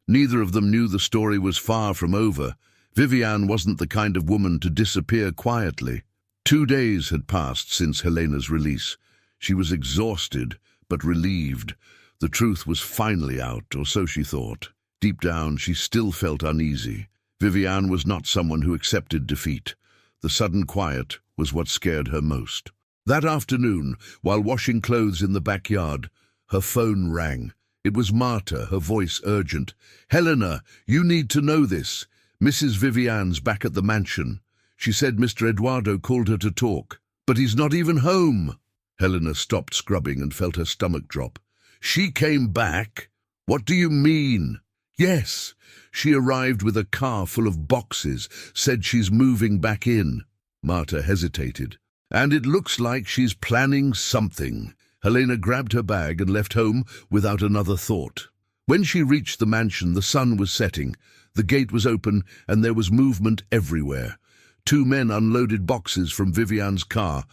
Neither of them knew the story was far from over. Viviane wasn't the kind of woman to disappear quietly. 2 days had passed since Helena's release. She was exhausted, but relieved. The truth was finally out, or so she thought. Deep down, she still felt uneasy. Viviane was not someone who accepted defeat. The sudden quiet was what scared her most. That afternoon, while washing clothes in the backyard, her phone rang. It was Marta, her voice urgent. Helena, you need to know this. Mrs. Viviane's back at the mansion. She said Mr. Eduardo called her to talk. But he's not even home. Helena stopped scrubbing and felt her stomach drop. She came back? What do you mean? Yes, she arrived with a car full of boxes, said she's moving back in. Marta hesitated. And it looks like she's planning something. Helena grabbed her bag and left home without another thought. When she reached the mansion, the sun was setting. The gate was open and there was movement everywhere. 2 men unloaded boxes from Viviane's car.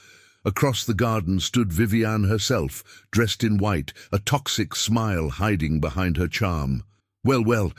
Across the garden stood Viviane herself, dressed in white, a toxic smile hiding behind her charm. Well,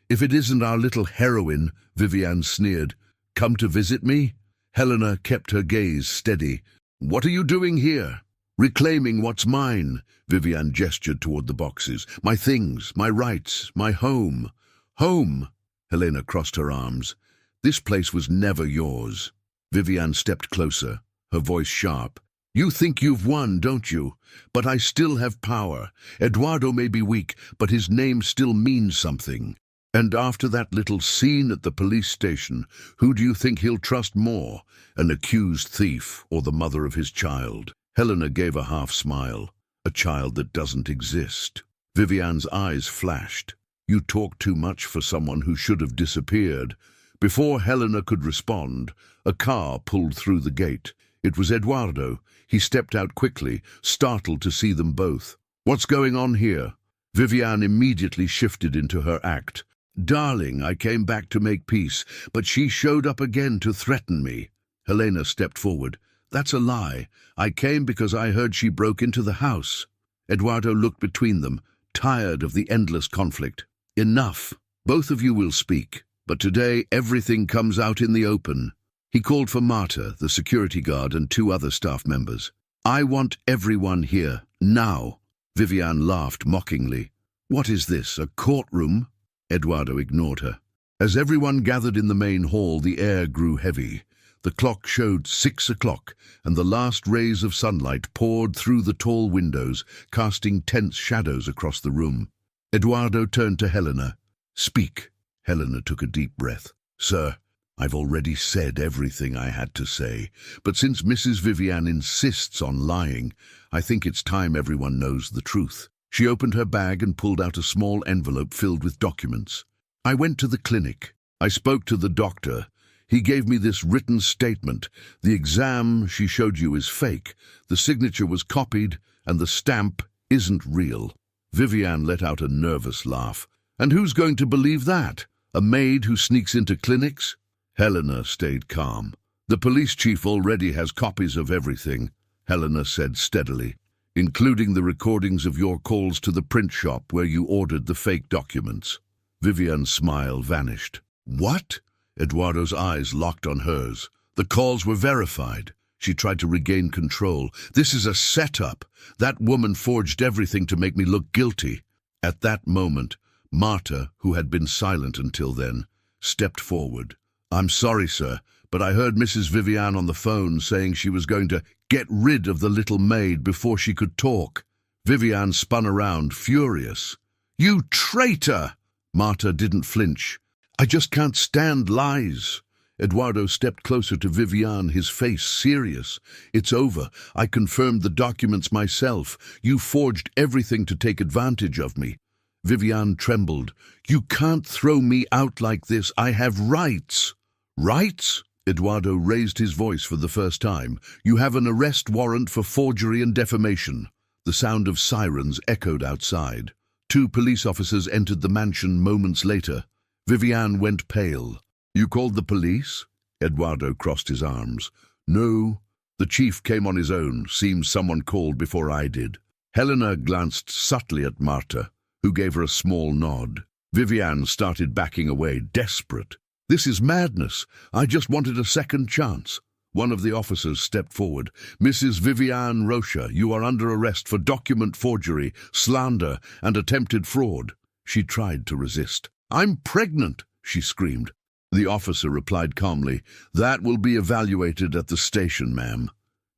if it isn't our little heroine, Viviane sneered. Come to visit me? Helena kept her gaze steady. What are you doing here? Reclaiming what's mine, Viviane gestured toward the boxes. My things, my rights, my home. Home? Helena crossed her arms. This place was never yours. Vivian stepped closer, her voice sharp. You think you've won, don't you? But I still have power. Eduardo may be weak, but his name still means something. And after that little scene at the police station, who do you think he'll trust more? An accused thief or the mother of his child? Helena gave a half smile. A child that doesn't exist. Vivian's eyes flashed. You talk too much for someone who should have disappeared. Before Helena could respond, a car pulled through the gate. It was Eduardo. He stepped out quickly, startled to see them both. What's going on here? Vivian immediately shifted into her act. Darling, I came back to make peace, but she showed up again to threaten me. Helena stepped forward. That's a lie. I came because I heard she broke into the house. Eduardo looked between them, tired of the endless conflict. Enough. Both of you will speak, but today everything comes out in the open. He called for Marta, the security guard, and 2 other staff members. I want everyone here, now. Vivian laughed mockingly. What is this, a courtroom? Eduardo ignored her. As everyone gathered in the main hall, the air grew heavy. The clock showed 6 o'clock, and the last rays of sunlight poured through the tall windows, casting tense shadows across the room. Eduardo turned to Helena. Speak. Helena took a deep breath. Sir, I've already said everything I had to say, but since Mrs. Vivian insists on lying, I think it's time everyone knows the truth. She opened her bag and pulled out a small envelope filled with documents. I went to the clinic. I spoke to the doctor. He gave me this written statement. The exam she showed you is fake. The signature was copied, and the stamp isn't real. Vivian let out a nervous laugh. And who's going to believe that? A maid who sneaks into clinics? Helena stayed calm. The police chief already has copies of everything, Helena said steadily, including the recordings of your calls to the print shop where you ordered the fake documents. Vivian's smile vanished. What? Eduardo's eyes locked on hers. The calls were verified. She tried to regain control. This is a setup. That woman forged everything to make me look guilty. At that moment, Marta, who had been silent until then, stepped forward. I'm sorry, sir, but I heard Mrs. Vivian on the phone saying she was going to get rid of the little maid before she could talk. Vivian spun around, furious. You traitor! Marta didn't flinch. I just can't stand lies. Eduardo stepped closer to Vivian, his face serious. It's over. I confirmed the documents myself. You forged everything to take advantage of me. Vivian trembled. You can't throw me out like this. I have rights. Rights? Eduardo raised his voice for the first time. You have an arrest warrant for forgery and defamation. The sound of sirens echoed outside. 2 police officers entered the mansion moments later. Vivian went pale. You called the police? Eduardo crossed his arms. No. The chief came on his own. Seems someone called before I did. Helena glanced subtly at Marta, who gave her a small nod. Vivian started backing away, desperate. This is madness. I just wanted a second chance. One of the officers stepped forward. Mrs. Vivian Rocha, you are under arrest for document forgery, slander, and attempted fraud. She tried to resist. I'm pregnant, she screamed. The officer replied calmly, That will be evaluated at the station, ma'am.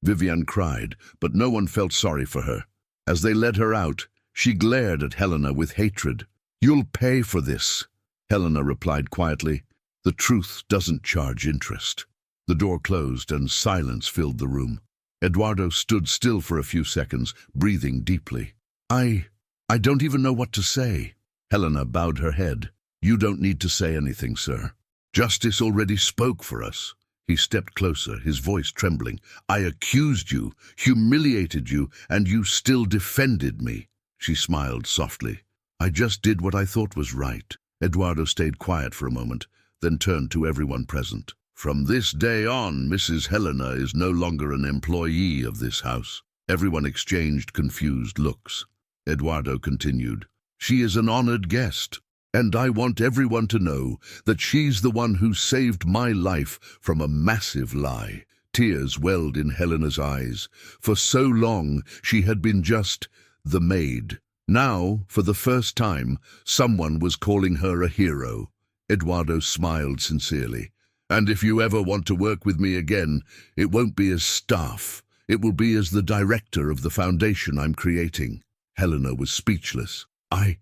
Vivian cried, but no one felt sorry for her. As they led her out, she glared at Helena with hatred. You'll pay for this. Helena replied quietly, The truth doesn't charge interest. The door closed and silence filled the room. Eduardo stood still for a few seconds, breathing deeply. I don't even know what to say. Helena bowed her head. You don't need to say anything, sir. Justice already spoke for us. He stepped closer, his voice trembling. I accused you, humiliated you, and you still defended me. She smiled softly. I just did what I thought was right. Eduardo stayed quiet for a moment, then turned to everyone present. From this day on, Mrs. Helena is no longer an employee of this house. Everyone exchanged confused looks. Eduardo continued. She is an honored guest, and I want everyone to know that she's the one who saved my life from a massive lie. Tears welled in Helena's eyes. For so long, she had been just the maid. Now, for the first time, someone was calling her a hero. Eduardo smiled sincerely. "And if you ever want to work with me again, it won't be as staff. It will be as the director of the foundation I'm creating." Helena was speechless. I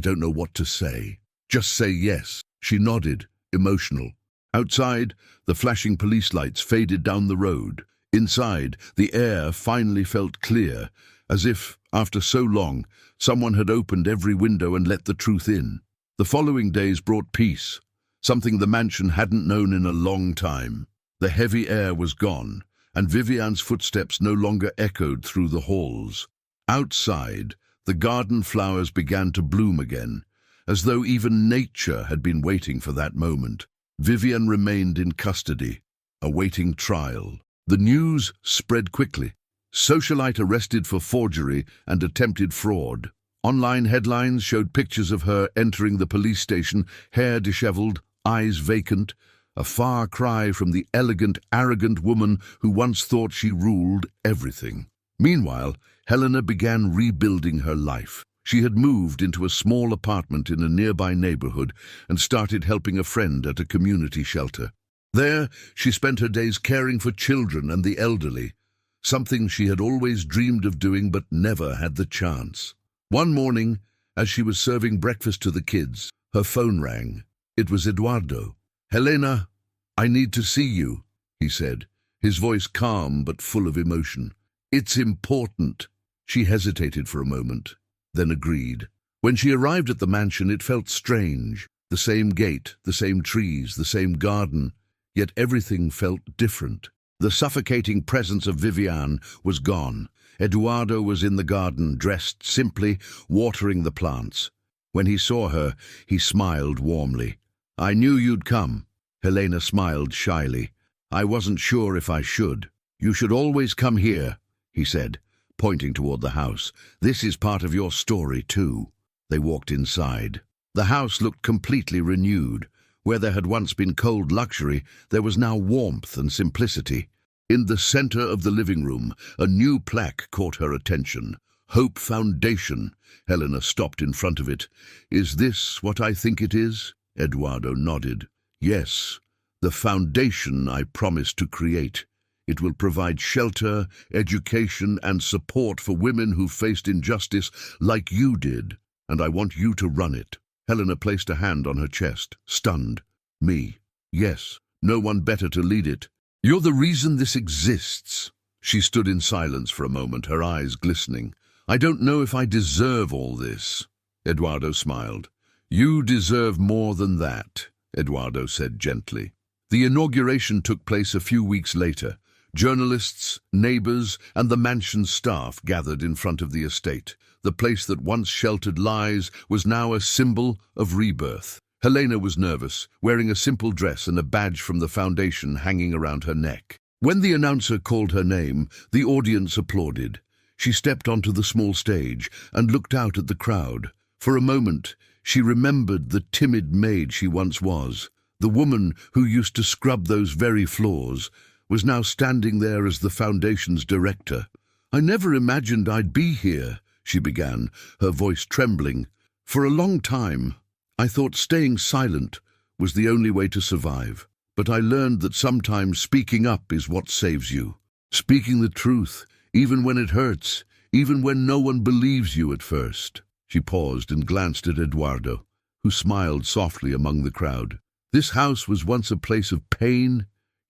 don't know what to say. Just say yes." She nodded, emotional. Outside, the flashing police lights faded down the road. Inside, the air finally felt clear, as if, after so long, someone had opened every window and let the truth in. The following days brought peace, something the mansion hadn't known in a long time. The heavy air was gone, and Vivian's footsteps no longer echoed through the halls. Outside, the garden flowers began to bloom again, as though even nature had been waiting for that moment. Vivian remained in custody, awaiting trial. The news spread quickly. Socialite arrested for forgery and attempted fraud. Online headlines showed pictures of her entering the police station, hair disheveled, eyes vacant, a far cry from the elegant, arrogant woman who once thought she ruled everything. Meanwhile, Helena began rebuilding her life. She had moved into a small apartment in a nearby neighborhood and started helping a friend at a community shelter. There, she spent her days caring for children and the elderly, something she had always dreamed of doing but never had the chance. One morning, as she was serving breakfast to the kids, her phone rang. It was Eduardo. "Helena, I need to see you," he said, his voice calm but full of emotion. "It's important." She hesitated for a moment, then agreed. When she arrived at the mansion, it felt strange. The same gate, the same trees, the same garden, yet everything felt different. The suffocating presence of Vivian was gone. Eduardo was in the garden, dressed simply, watering the plants. When he saw her, he smiled warmly. "I knew you'd come." Helena smiled shyly. "I wasn't sure if I should." "You should always come here," he said, pointing toward the house. "This is part of your story, too." They walked inside. The house looked completely renewed. Where there had once been cold luxury, there was now warmth and simplicity. In the center of the living room, a new plaque caught her attention. "Hope Foundation." Helena stopped in front of it. "Is this what I think it is?" Eduardo nodded. "Yes, the foundation I promised to create. It will provide shelter, education, and support for women who faced injustice like you did, and I want you to run it." Helena placed a hand on her chest, stunned. "Me? Yes, no one better to lead it. You're the reason this exists." She stood in silence for a moment, her eyes glistening. "I don't know if I deserve all this." Eduardo smiled. "You deserve more than that," Eduardo said gently. The inauguration took place a few weeks later. Journalists, neighbors, and the mansion's staff gathered in front of the estate. The place that once sheltered lies was now a symbol of rebirth. Helena was nervous, wearing a simple dress and a badge from the foundation hanging around her neck. When the announcer called her name, the audience applauded. She stepped onto the small stage and looked out at the crowd. For a moment, she remembered the timid maid she once was. The woman who used to scrub those very floors was now standing there as the foundation's director. "I never imagined I'd be here," she began, her voice trembling. "For a long time, I thought staying silent was the only way to survive. But I learned that sometimes speaking up is what saves you. Speaking the truth, even when it hurts, even when no one believes you at first." She paused and glanced at Eduardo, who smiled softly among the crowd. "This house was once a place of pain,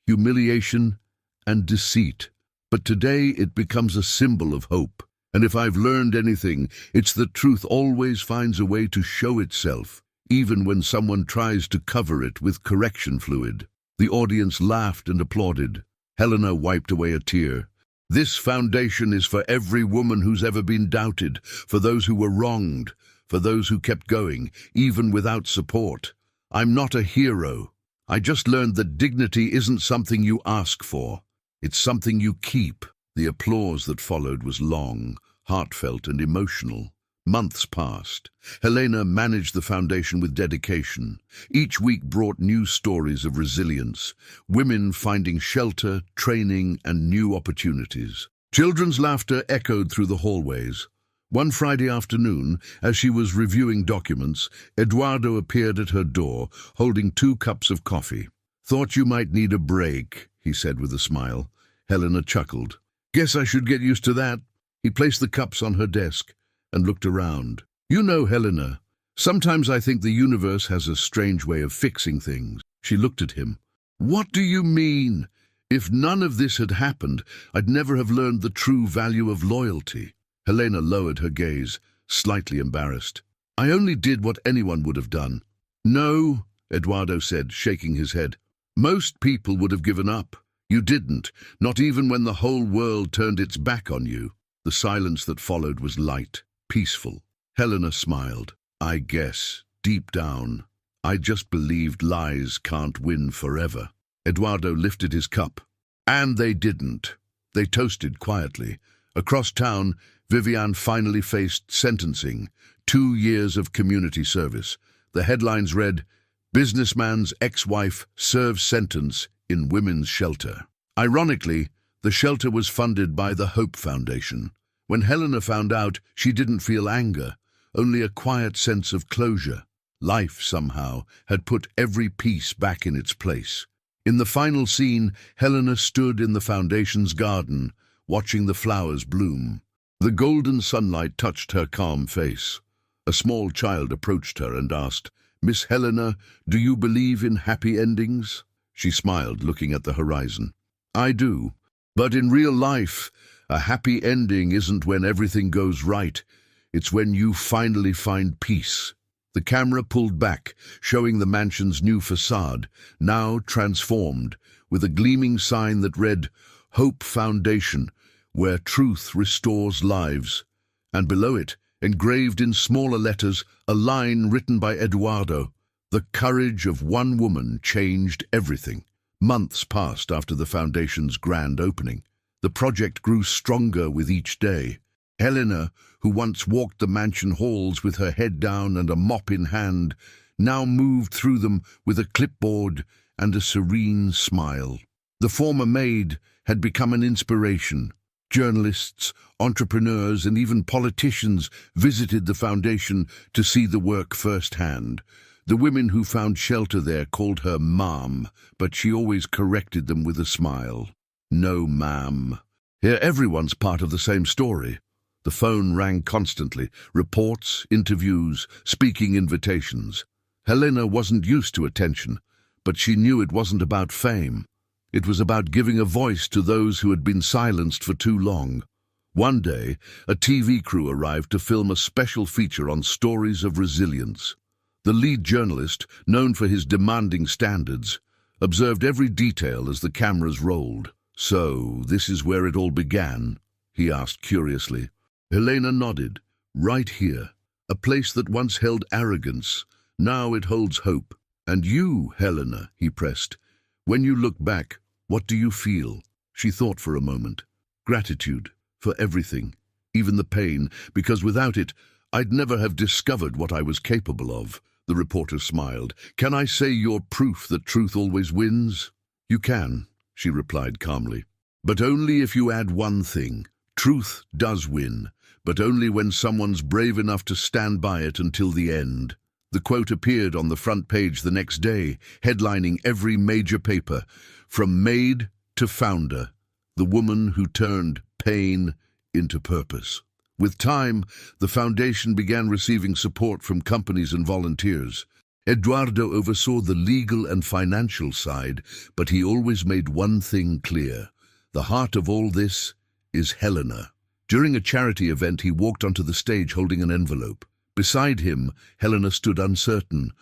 humiliation, and deceit. But today it becomes a symbol of hope. And if I've learned anything, it's that truth always finds a way to show itself, even when someone tries to cover it with correction fluid." The audience laughed and applauded. Helena wiped away a tear. "This foundation is for every woman who's ever been doubted, for those who were wronged, for those who kept going, even without support. I'm not a hero. I just learned that dignity isn't something you ask for. It's something you keep." The applause that followed was long, heartfelt, and emotional. Months passed. Helena managed the foundation with dedication. Each week brought new stories of resilience, women finding shelter, training, and new opportunities. Children's laughter echoed through the hallways, One Friday afternoon, as she was reviewing documents, Eduardo appeared at her door, holding 2 cups of coffee. "Thought you might need a break," he said with a smile. Helena chuckled. "Guess I should get used to that." He placed the cups on her desk and looked around. "You know, Helena, sometimes I think the universe has a strange way of fixing things." She looked at him. "What do you mean? If none of this had happened, I'd never have learned the true value of loyalty." Helena lowered her gaze, slightly embarrassed. "I only did what anyone would have done." "No," Eduardo said, shaking his head. "Most people would have given up. You didn't, not even when the whole world turned its back on you." The silence that followed was light, peaceful. Helena smiled. "I guess, deep down, I just believed lies can't win forever." Eduardo lifted his cup. And they didn't. They toasted quietly. Across town, Viviane finally faced sentencing, 2 years of community service. The headlines read, "Businessman's ex-wife serves sentence in women's shelter." Ironically, the shelter was funded by the Hope Foundation. When Helena found out, she didn't feel anger, only a quiet sense of closure. Life, somehow, had put every piece back in its place. In the final scene, Helena stood in the foundation's garden, watching the flowers bloom. The golden sunlight touched her calm face. A small child approached her and asked, "Miss Helena, do you believe in happy endings?" She smiled, looking at the horizon. "I do. But in real life, a happy ending isn't when everything goes right. It's when you finally find peace." The camera pulled back, showing the mansion's new facade, now transformed, with a gleaming sign that read, "Hope Foundation, where truth restores lives." And below it, engraved in smaller letters, a line written by Eduardo, "The courage of one woman changed everything." Months passed after the foundation's grand opening. The project grew stronger with each day. Helena, who once walked the mansion halls with her head down and a mop in hand, now moved through them with a clipboard and a serene smile. The former maid had become an inspiration. Journalists, entrepreneurs, and even politicians visited the foundation to see the work firsthand. The women who found shelter there called her Mom, but she always corrected them with a smile. "No, ma'am. Here everyone's part of the same story." The phone rang constantly, reports, interviews, speaking invitations. Helena wasn't used to attention, but she knew it wasn't about fame. It was about giving a voice to those who had been silenced for too long. One day, a TV crew arrived to film a special feature on stories of resilience. The lead journalist, known for his demanding standards, observed every detail as the cameras rolled. "So, this is where it all began?" he asked curiously. Helena nodded. "Right here. A place that once held arrogance. Now it holds hope. And you, Helena," he pressed. "When you look back, what do you feel?" She thought for a moment. "Gratitude. For everything. Even the pain. Because without it, I'd never have discovered what I was capable of." The reporter smiled. "Can I say you're proof that truth always wins?" "You can," she replied calmly. "But only if you add one thing. Truth does win, but only when someone's brave enough to stand by it until the end." The quote appeared on the front page the next day, headlining every major paper. From maid to founder, the woman who turned pain into purpose. With time, the foundation began receiving support from companies and volunteers. Eduardo oversaw the legal and financial side, but he always made one thing clear. The heart of all this is Helena. During a charity event, he walked onto the stage holding an envelope. Beside him, Helena stood uncertain,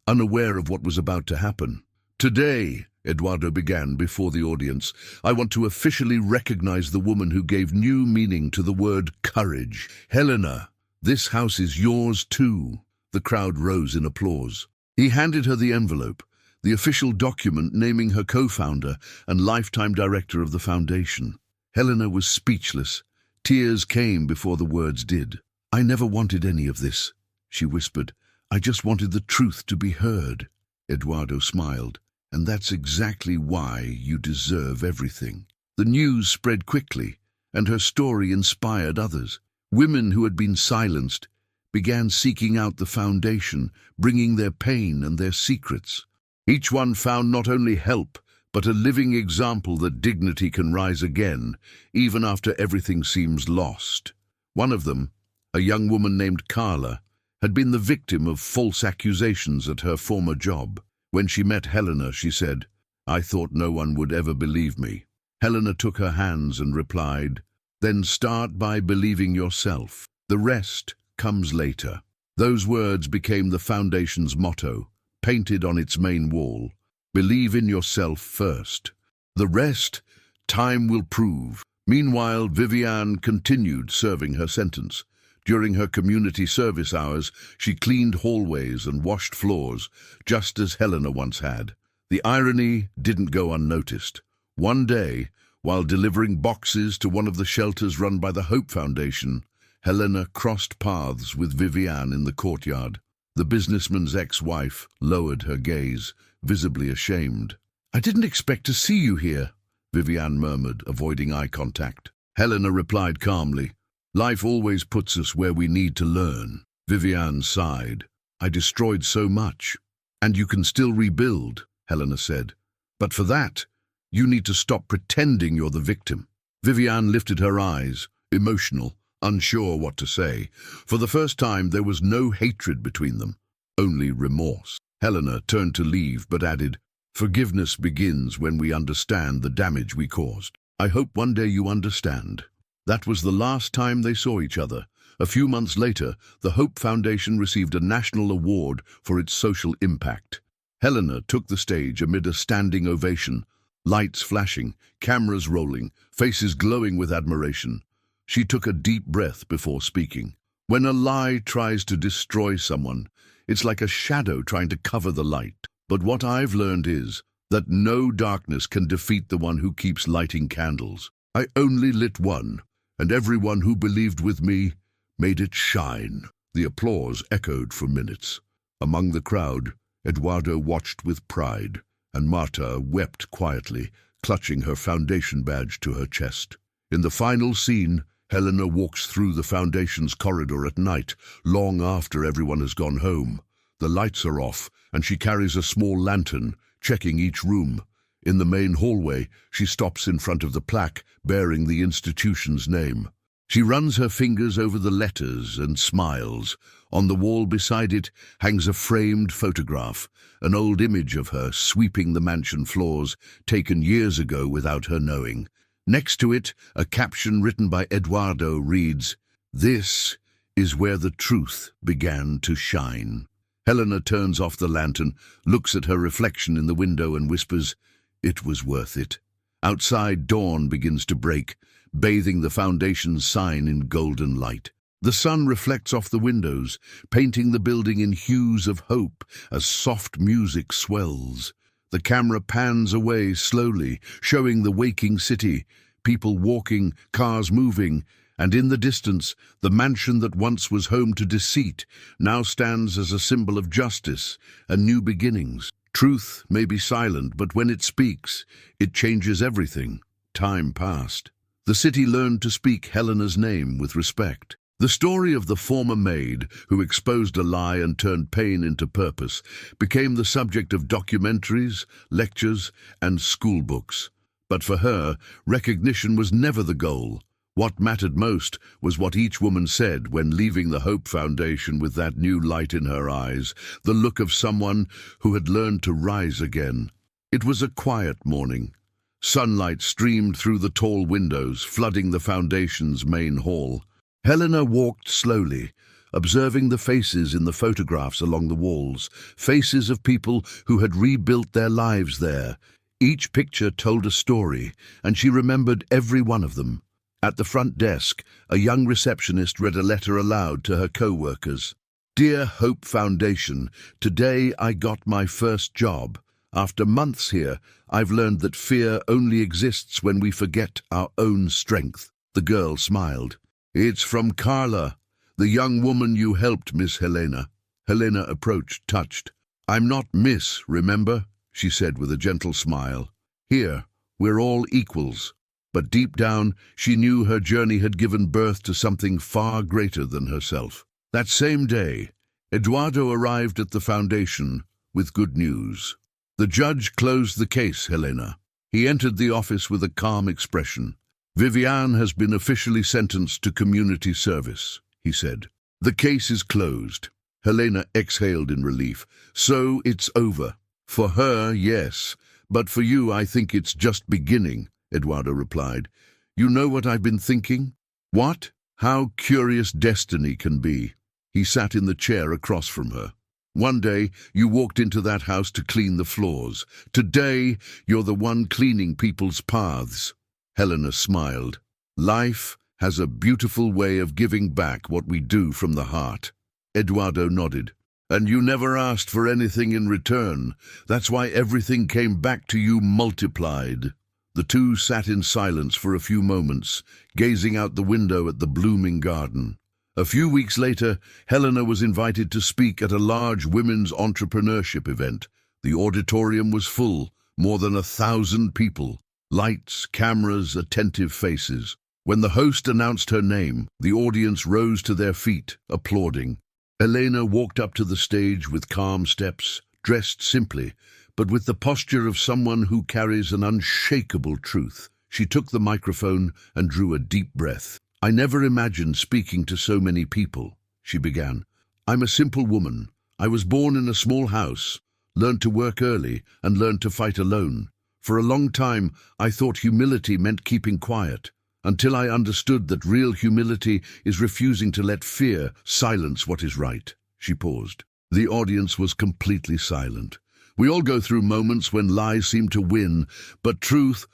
unaware of what was about to happen. "Today," Eduardo began before the audience, "I want to officially recognize the woman who gave new meaning to the word courage. Helena, this house is yours too." The crowd rose in applause. He handed her the envelope, the official document naming her co-founder and lifetime director of the foundation. Helena was speechless. Tears came before the words did. "I never wanted any of this," she whispered. "I just wanted the truth to be heard." Eduardo smiled. "And that's exactly why you deserve everything." The news spread quickly, and her story inspired others. Women who had been silenced began seeking out the foundation, bringing their pain and their secrets. Each one found not only help, but a living example that dignity can rise again, even after everything seems lost. One of them, a young woman named Carla, had been the victim of false accusations at her former job. When she met Helena, she said, "I thought no one would ever believe me." Helena took her hands and replied, "Then start by believing yourself. The rest comes later." Those words became the foundation's motto, painted on its main wall. Believe in yourself first. The rest, time will prove. Meanwhile, Viviane continued serving her sentence. During her community service hours, she cleaned hallways and washed floors, just as Helena once had. The irony didn't go unnoticed. One day, while delivering boxes to one of the shelters run by the Hope Foundation, Helena crossed paths with Viviane in the courtyard. The businessman's ex-wife lowered her gaze, visibly ashamed. "I didn't expect to see you here," Viviane murmured, avoiding eye contact. Helena replied calmly, "Life always puts us where we need to learn." Viviane sighed. "I destroyed so much. And you can still rebuild," Helena said. "But for that, you need to stop pretending you're the victim." Viviane lifted her eyes, emotional, unsure what to say. For the first time, there was no hatred between them, only remorse. Helena turned to leave, but added, "Forgiveness begins when we understand the damage we caused. I hope one day you understand." That was the last time they saw each other. A few months later, the Hope Foundation received a national award for its social impact. Helena took the stage amid a standing ovation, lights flashing, cameras rolling, faces glowing with admiration. She took a deep breath before speaking. When a lie tries to destroy someone, it's like a shadow trying to cover the light. But what I've learned is that no darkness can defeat the one who keeps lighting candles. I only lit one, and everyone who believed with me made it shine. The applause echoed for minutes. Among the crowd, Eduardo watched with pride, and Marta wept quietly, clutching her foundation badge to her chest. In the final scene, Helena walks through the foundation's corridor at night, long after everyone has gone home. The lights are off, and she carries a small lantern, checking each room. In the main hallway, she stops in front of the plaque bearing the institution's name. She runs her fingers over the letters and smiles. On the wall beside it hangs a framed photograph, an old image of her sweeping the mansion floors, taken years ago without her knowing. Next to it, a caption written by Eduardo reads, "This is where the truth began to shine." Helena turns off the lantern, looks at her reflection in the window and whispers, "It was worth it." Outside, dawn begins to break, bathing the foundation's sign in golden light. The sun reflects off the windows, painting the building in hues of hope as soft music swells. The camera pans away slowly, showing the waking city, people walking, cars moving, and in the distance, the mansion that once was home to deceit now stands as a symbol of justice and new beginnings. Truth may be silent, but when it speaks, it changes everything. Time passed. The city learned to speak Helena's name with respect. The story of the former maid who exposed a lie and turned pain into purpose became the subject of documentaries, lectures, and school books. But for her, recognition was never the goal. What mattered most was what each woman said when leaving the Hope Foundation with that new light in her eyes, the look of someone who had learned to rise again. It was a quiet morning. Sunlight streamed through the tall windows, flooding the foundation's main hall. Helena walked slowly, observing the faces in the photographs along the walls, faces of people who had rebuilt their lives there. Each picture told a story, and she remembered every one of them. At the front desk, a young receptionist read a letter aloud to her co-workers. "Dear Hope Foundation, today I got my first job. After months here, I've learned that fear only exists when we forget our own strength." The girl smiled. "It's from Carla, the young woman you helped, Miss Helena." Helena approached, touched. "I'm not Miss, remember?" she said with a gentle smile. "Here, we're all equals." But deep down, she knew her journey had given birth to something far greater than herself. That same day, Eduardo arrived at the foundation with good news. The judge closed the case, Helena. He entered the office with a calm expression. Viviane has been officially sentenced to community service, he said. The case is closed. Helena exhaled in relief. So it's over. For her, yes. But for you, I think it's just beginning, Eduardo replied. You know what I've been thinking? What? How curious destiny can be. He sat in the chair across from her. One day, you walked into that house to clean the floors. Today, you're the one cleaning people's paths. Helena smiled. Life has a beautiful way of giving back what we do from the heart. Eduardo nodded. And you never asked for anything in return. That's why everything came back to you multiplied. The two sat in silence for a few moments, gazing out the window at the blooming garden. A few weeks later, Helena was invited to speak at a large women's entrepreneurship event. The auditorium was full, more than 1,000 people. Lights, cameras, attentive faces. When the host announced her name, the audience rose to their feet, applauding. Helena walked up to the stage with calm steps, dressed simply, but with the posture of someone who carries an unshakable truth. She took the microphone and drew a deep breath. I never imagined speaking to so many people, she began. I'm a simple woman. I was born in a small house, learned to work early, and learned to fight alone. For a long time, I thought humility meant keeping quiet, until I understood that real humility is refusing to let fear silence what is right. She paused. The audience was completely silent. We all go through moments when lies seem to win, but truth,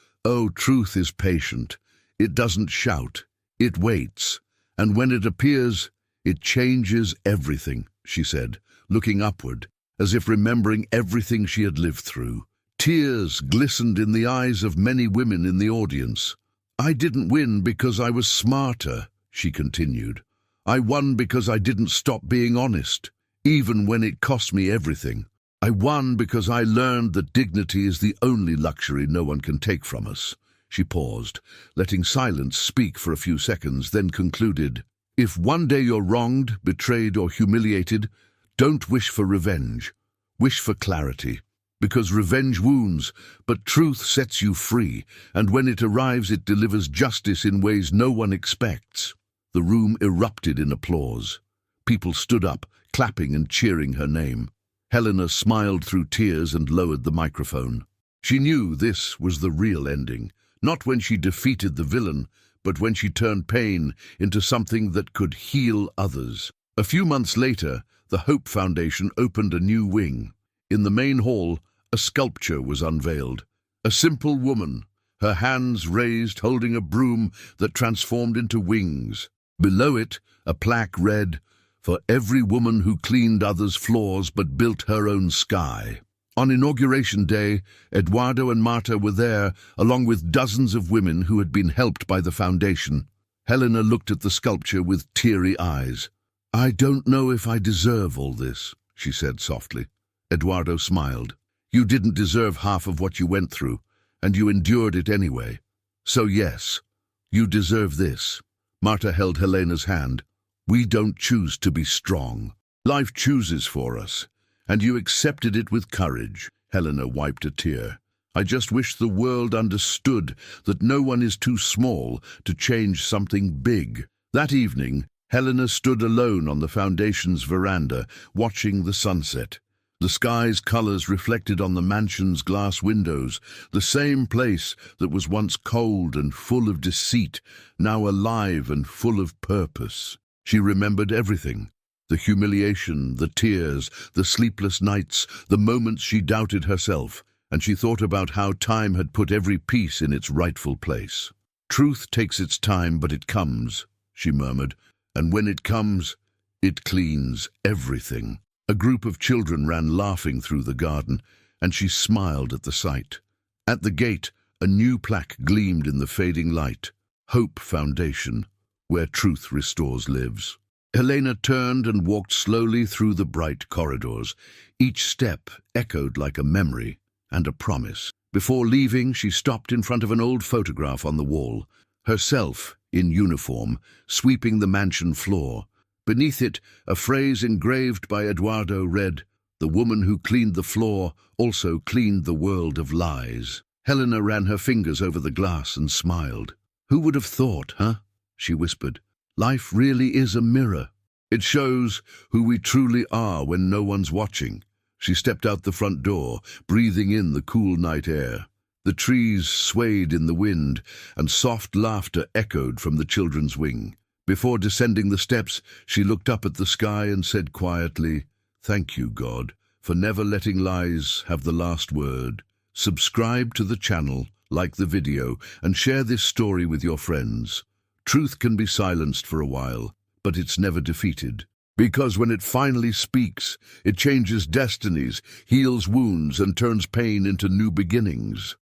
truth is patient. It doesn't shout. It waits. And when it appears, it changes everything, she said, looking upward, as if remembering everything she had lived through. Tears glistened in the eyes of many women in the audience. I didn't win because I was smarter, she continued. I won because I didn't stop being honest, even when it cost me everything. I won because I learned that dignity is the only luxury no one can take from us. She paused, letting silence speak for a few seconds, then concluded, If one day you're wronged, betrayed, or humiliated, don't wish for revenge. Wish for clarity. Because revenge wounds, but truth sets you free, and when it arrives it delivers justice in ways no one expects. The room erupted in applause. People stood up, clapping and cheering her name. Helena smiled through tears and lowered the microphone. She knew this was the real ending, not when she defeated the villain, but when she turned pain into something that could heal others. A few months later, the Hope Foundation opened a new wing. In the main hall, a sculpture was unveiled. A simple woman, her hands raised, holding a broom that transformed into wings. Below it, a plaque read, For every woman who cleaned others' floors but built her own sky. On Inauguration Day, Eduardo and Marta were there, along with dozens of women who had been helped by the foundation. Helena looked at the sculpture with teary eyes. I don't know if I deserve all this, she said softly. Eduardo smiled. You didn't deserve half of what you went through, and you endured it anyway. So yes, you deserve this. Marta held Helena's hand. We don't choose to be strong. Life chooses for us, and you accepted it with courage. Helena wiped a tear. I just wish the world understood that no one is too small to change something big. That evening, Helena stood alone on the foundation's veranda, watching the sunset. The sky's colors reflected on the mansion's glass windows, the same place that was once cold and full of deceit, now alive and full of purpose. She remembered everything. The humiliation, the tears, the sleepless nights, the moments she doubted herself, and she thought about how time had put every piece in its rightful place. Truth takes its time, but it comes, she murmured, and when it comes, it cleans everything. A group of children ran laughing through the garden, and she smiled at the sight. At the gate, a new plaque gleamed in the fading light. Hope Foundation, where truth restores lives. Helena turned and walked slowly through the bright corridors. Each step echoed like a memory. and a promise. Before leaving, she stopped in front of an old photograph on the wall, herself, in uniform, sweeping the mansion floor. Beneath it, a phrase engraved by Eduardo read, "The woman who cleaned the floor also cleaned the world of lies." Helena ran her fingers over the glass and smiled. "Who would have thought, huh?" she whispered. "Life really is a mirror. It shows who we truly are when no one's watching." She stepped out the front door, breathing in the cool night air. The trees swayed in the wind, and soft laughter echoed from the children's wing. Before descending the steps, she looked up at the sky and said quietly, "Thank you, God, for never letting lies have the last word." Subscribe to the channel, like the video, and share this story with your friends. Truth can be silenced for a while, but it's never defeated. Because when it finally speaks, it changes destinies, heals wounds, and turns pain into new beginnings.